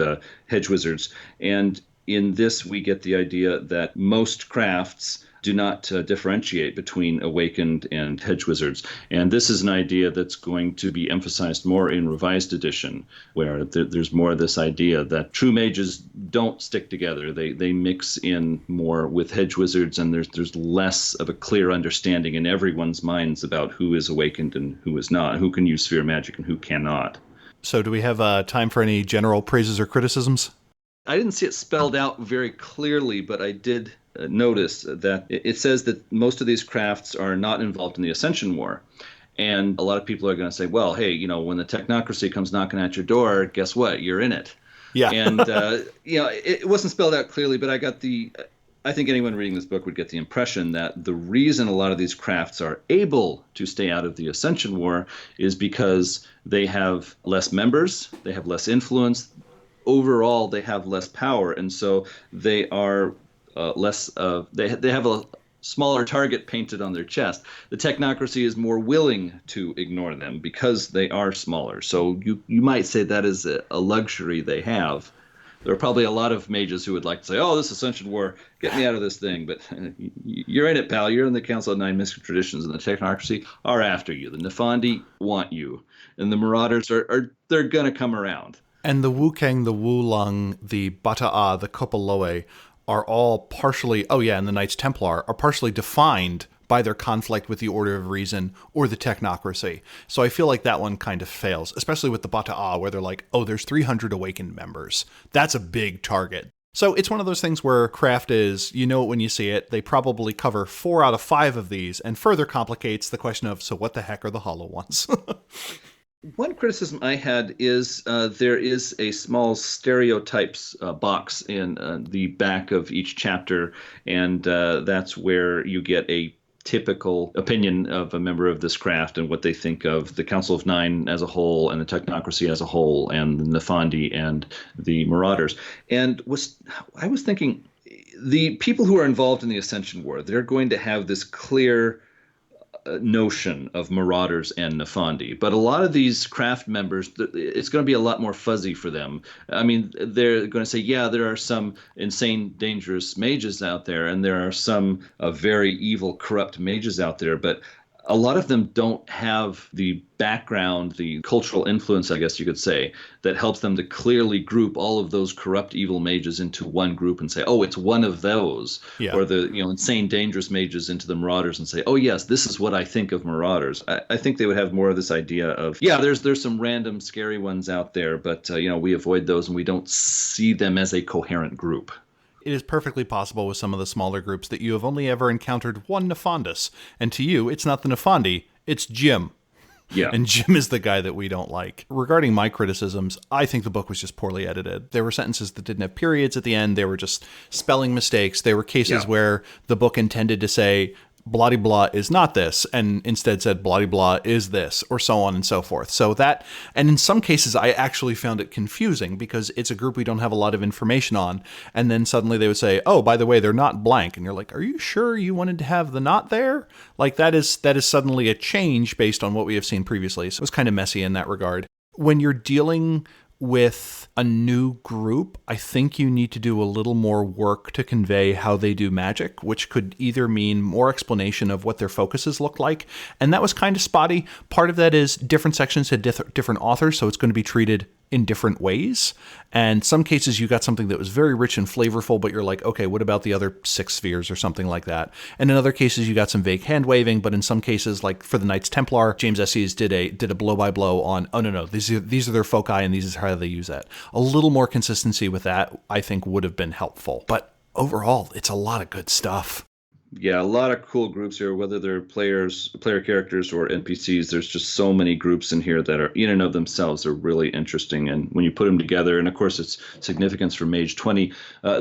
hedge wizards. And in this, we get the idea that most crafts do not differentiate between awakened and hedge wizards. And this is an idea that's going to be emphasized more in Revised Edition, where there's more of this idea that true mages don't stick together. They mix in more with hedge wizards, and there's less of a clear understanding in everyone's minds about who is awakened and who is not, who can use sphere magic and who cannot. So do we have time for any general praises or criticisms? I didn't see it spelled out very clearly, but I did notice that it says that most of these crafts are not involved in the Ascension War. And a lot of people are going to say, well, hey, when the Technocracy comes knocking at your door, guess what? You're in it. Yeah. And, it wasn't spelled out clearly, but I think anyone reading this book would get the impression that the reason a lot of these crafts are able to stay out of the Ascension War is because they have less members, they have less influence. Overall, they have less power, and so they are less. They have a smaller target painted on their chest. The Technocracy is more willing to ignore them because they are smaller. So you might say that is a luxury they have. There are probably a lot of mages who would like to say, "Oh, this Ascension War, get me out of this thing." But you're in it, pal. You're in the Council of Nine Mystic Traditions, and the Technocracy are after you. The Nephandi want you, and the Marauders they're gonna come around. And the Wukeng, the Wulong, the Bata'a, the Kopaloe are all partially, and the Knights Templar are partially defined by their conflict with the Order of Reason or the Technocracy. So I feel like that one kind of fails, especially with the Bata'a, where they're like, oh, there's 300 awakened members. That's a big target. So it's one of those things where craft is, you know it when you see it. They probably cover 4 out of 5 of these, and further complicates the question of, so what the heck are the hollow ones? One criticism I had is there is a small stereotypes box in the back of each chapter, and that's where you get a typical opinion of a member of this craft and what they think of the Council of Nine as a whole and the Technocracy as a whole and the Nephandi and the Marauders. And I was thinking, the people who are involved in the Ascension War, they're going to have this clear notion of Marauders and Nephandi, but a lot of these craft members, it's going to be a lot more fuzzy for them. I mean, they're going to say, yeah, there are some insane, dangerous mages out there, and there are some very evil, corrupt mages out there, but a lot of them don't have the background, the cultural influence, I guess you could say, that helps them to clearly group all of those corrupt, evil mages into one group and say, oh, it's one of those. Yeah. Or the insane, dangerous mages into the Marauders and say, oh, yes, this is what I think of Marauders. I think they would have more of this idea of, yeah, there's some random scary ones out there, but we avoid those and we don't see them as a coherent group. It is perfectly possible with some of the smaller groups that you have only ever encountered one Nephandus, and to you, it's not the Nephandi, it's Jim. Yeah. And Jim is the guy that we don't like. Regarding my criticisms, I think the book was just poorly edited. There were sentences that didn't have periods at the end. There were just spelling mistakes. There were cases where the book intended to say, blah-de-blah is not this, and instead said blah-de-blah is this, or so on and so forth. So that, and in some cases, I actually found it confusing because it's a group we don't have a lot of information on, and then suddenly they would say, oh, by the way, they're not blank, and you're like, are you sure you wanted to have the not there? Like, that is suddenly a change based on what we have seen previously, so it was kind of messy in that regard. When you're dealing with a new group, I think you need to do a little more work to convey how they do magic, which could either mean more explanation of what their focuses look like, and that was kind of spotty. Part of that is different sections had different authors, so it's going to be treated in different ways. And some cases you got something that was very rich and flavorful, but you're like, okay, what about the other 6 spheres or something like that? And in other cases you got some vague hand waving, but in some cases, like for the Knights Templar, James Esses did a blow by blow on, oh no, these are their foci and these is how they use that. A little more consistency with that, I think, would have been helpful. But overall, it's a lot of good stuff. Yeah, a lot of cool groups here, whether they're player characters or NPCs. There's just so many groups in here that are, in and of themselves, are really interesting. And when you put them together, and of course its significance for Mage 20,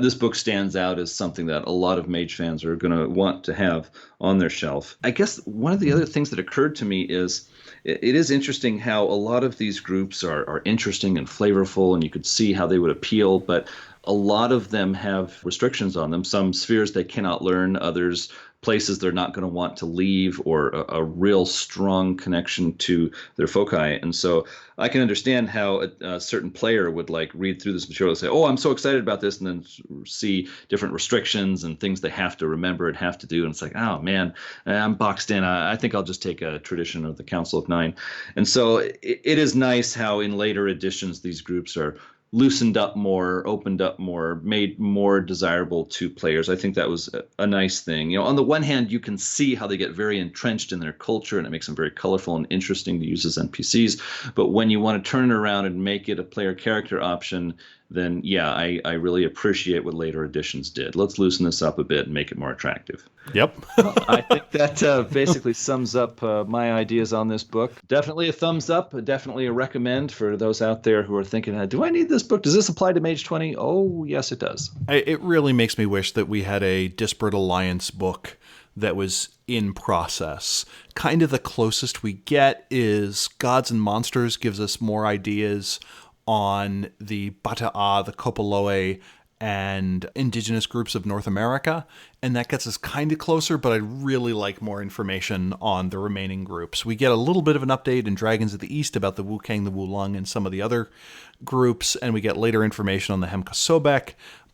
this book stands out as something that a lot of Mage fans are going to want to have on their shelf. I guess one of the other things that occurred to me is it is interesting how a lot of these groups are interesting and flavorful, and you could see how they would appeal, but a lot of them have restrictions on them. Some spheres they cannot learn, others places they're not going to want to leave, or a real strong connection to their foci. And so I can understand how a certain player would like read through this material and say, oh, I'm so excited about this, and then see different restrictions and things they have to remember and have to do. And it's like, oh man, I'm boxed in. I think I'll just take a tradition of the Council of Nine. And so it is nice how in later editions these groups are loosened up more, opened up more, made more desirable to players. I think that was a nice thing. You know, on the one hand, you can see how they get very entrenched in their culture, and it makes them very colorful and interesting to use as NPCs. But when you want to turn it around and make it a player character option, then yeah, I really appreciate what later editions did. Let's loosen this up a bit and make it more attractive. Yep. I think that basically sums up my ideas on this book. Definitely a thumbs up, definitely a recommend for those out there who are thinking, do I need this book? Does this apply to Mage 20? Oh, yes, it does. It really makes me wish that we had a Disparate Alliance book that was in process. Kind of the closest we get is Gods and Monsters gives us more ideas on the Bata'a, the Kopoloe, and indigenous groups of North America, and that gets us kind of closer, but I'd really like more information on the remaining groups. We get a little bit of an update in Dragons of the East about the Wukang, the Wulong, and some of the other groups, and we get later information on the Hemka Sobek,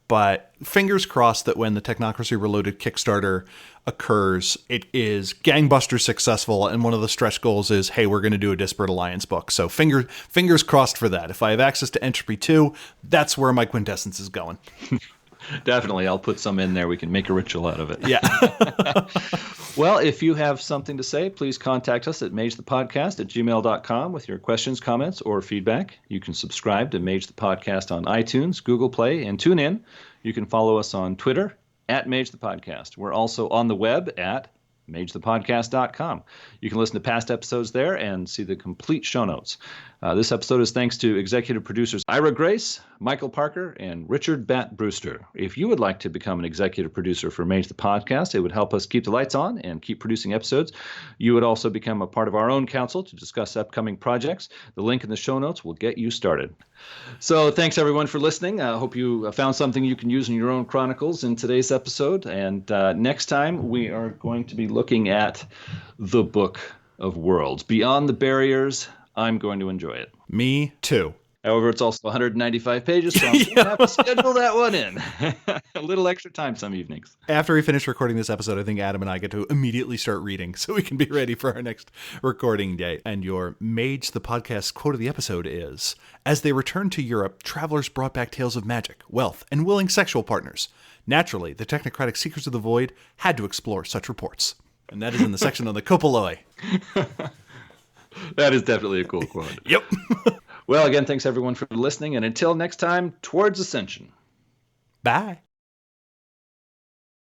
but fingers crossed that when the Technocracy Reloaded Kickstarter occurs, it is gangbuster successful, and one of the stretch goals is, hey, we're going to do a Disparate Alliance book. So fingers crossed for that. If I have access to Entropy 2, that's where my quintessence is going. Definitely. I'll put some in there. We can make a ritual out of it. Yeah. Well, if you have something to say, please contact us at magethepodcast@gmail.com with your questions, comments, or feedback. You can subscribe to Mage the Podcast on iTunes, Google Play, and TuneIn. You can follow us on Twitter at Mage the Podcast. We're also on the web at magethepodcast.com. You can listen to past episodes there and see the complete show notes. This episode is thanks to executive producers Ira Grace, Michael Parker, and Richard Bat Brewster. If you would like to become an executive producer for Mage the Podcast, it would help us keep the lights on and keep producing episodes. You would also become a part of our own council to discuss upcoming projects. The link in the show notes will get you started. So thanks, everyone, for listening. I hope you found something you can use in your own chronicles in today's episode. And next time, we are going to be looking at the Book of Worlds. Beyond the Barriers, I'm going to enjoy it. Me too. However, it's also 195 pages, so I'm going to have to schedule that one in. A little extra time some evenings. After we finish recording this episode, I think Adam and I get to immediately start reading so we can be ready for our next recording day. And your Mage the Podcast quote of the episode is, as they returned to Europe, travelers brought back tales of magic, wealth, and willing sexual partners. Naturally, the technocratic seekers of the void had to explore such reports. And that is in the section on the Kopoloe. That is definitely a cool quote. Yep. Well, again, thanks everyone for listening, and until next time, towards Ascension. Bye.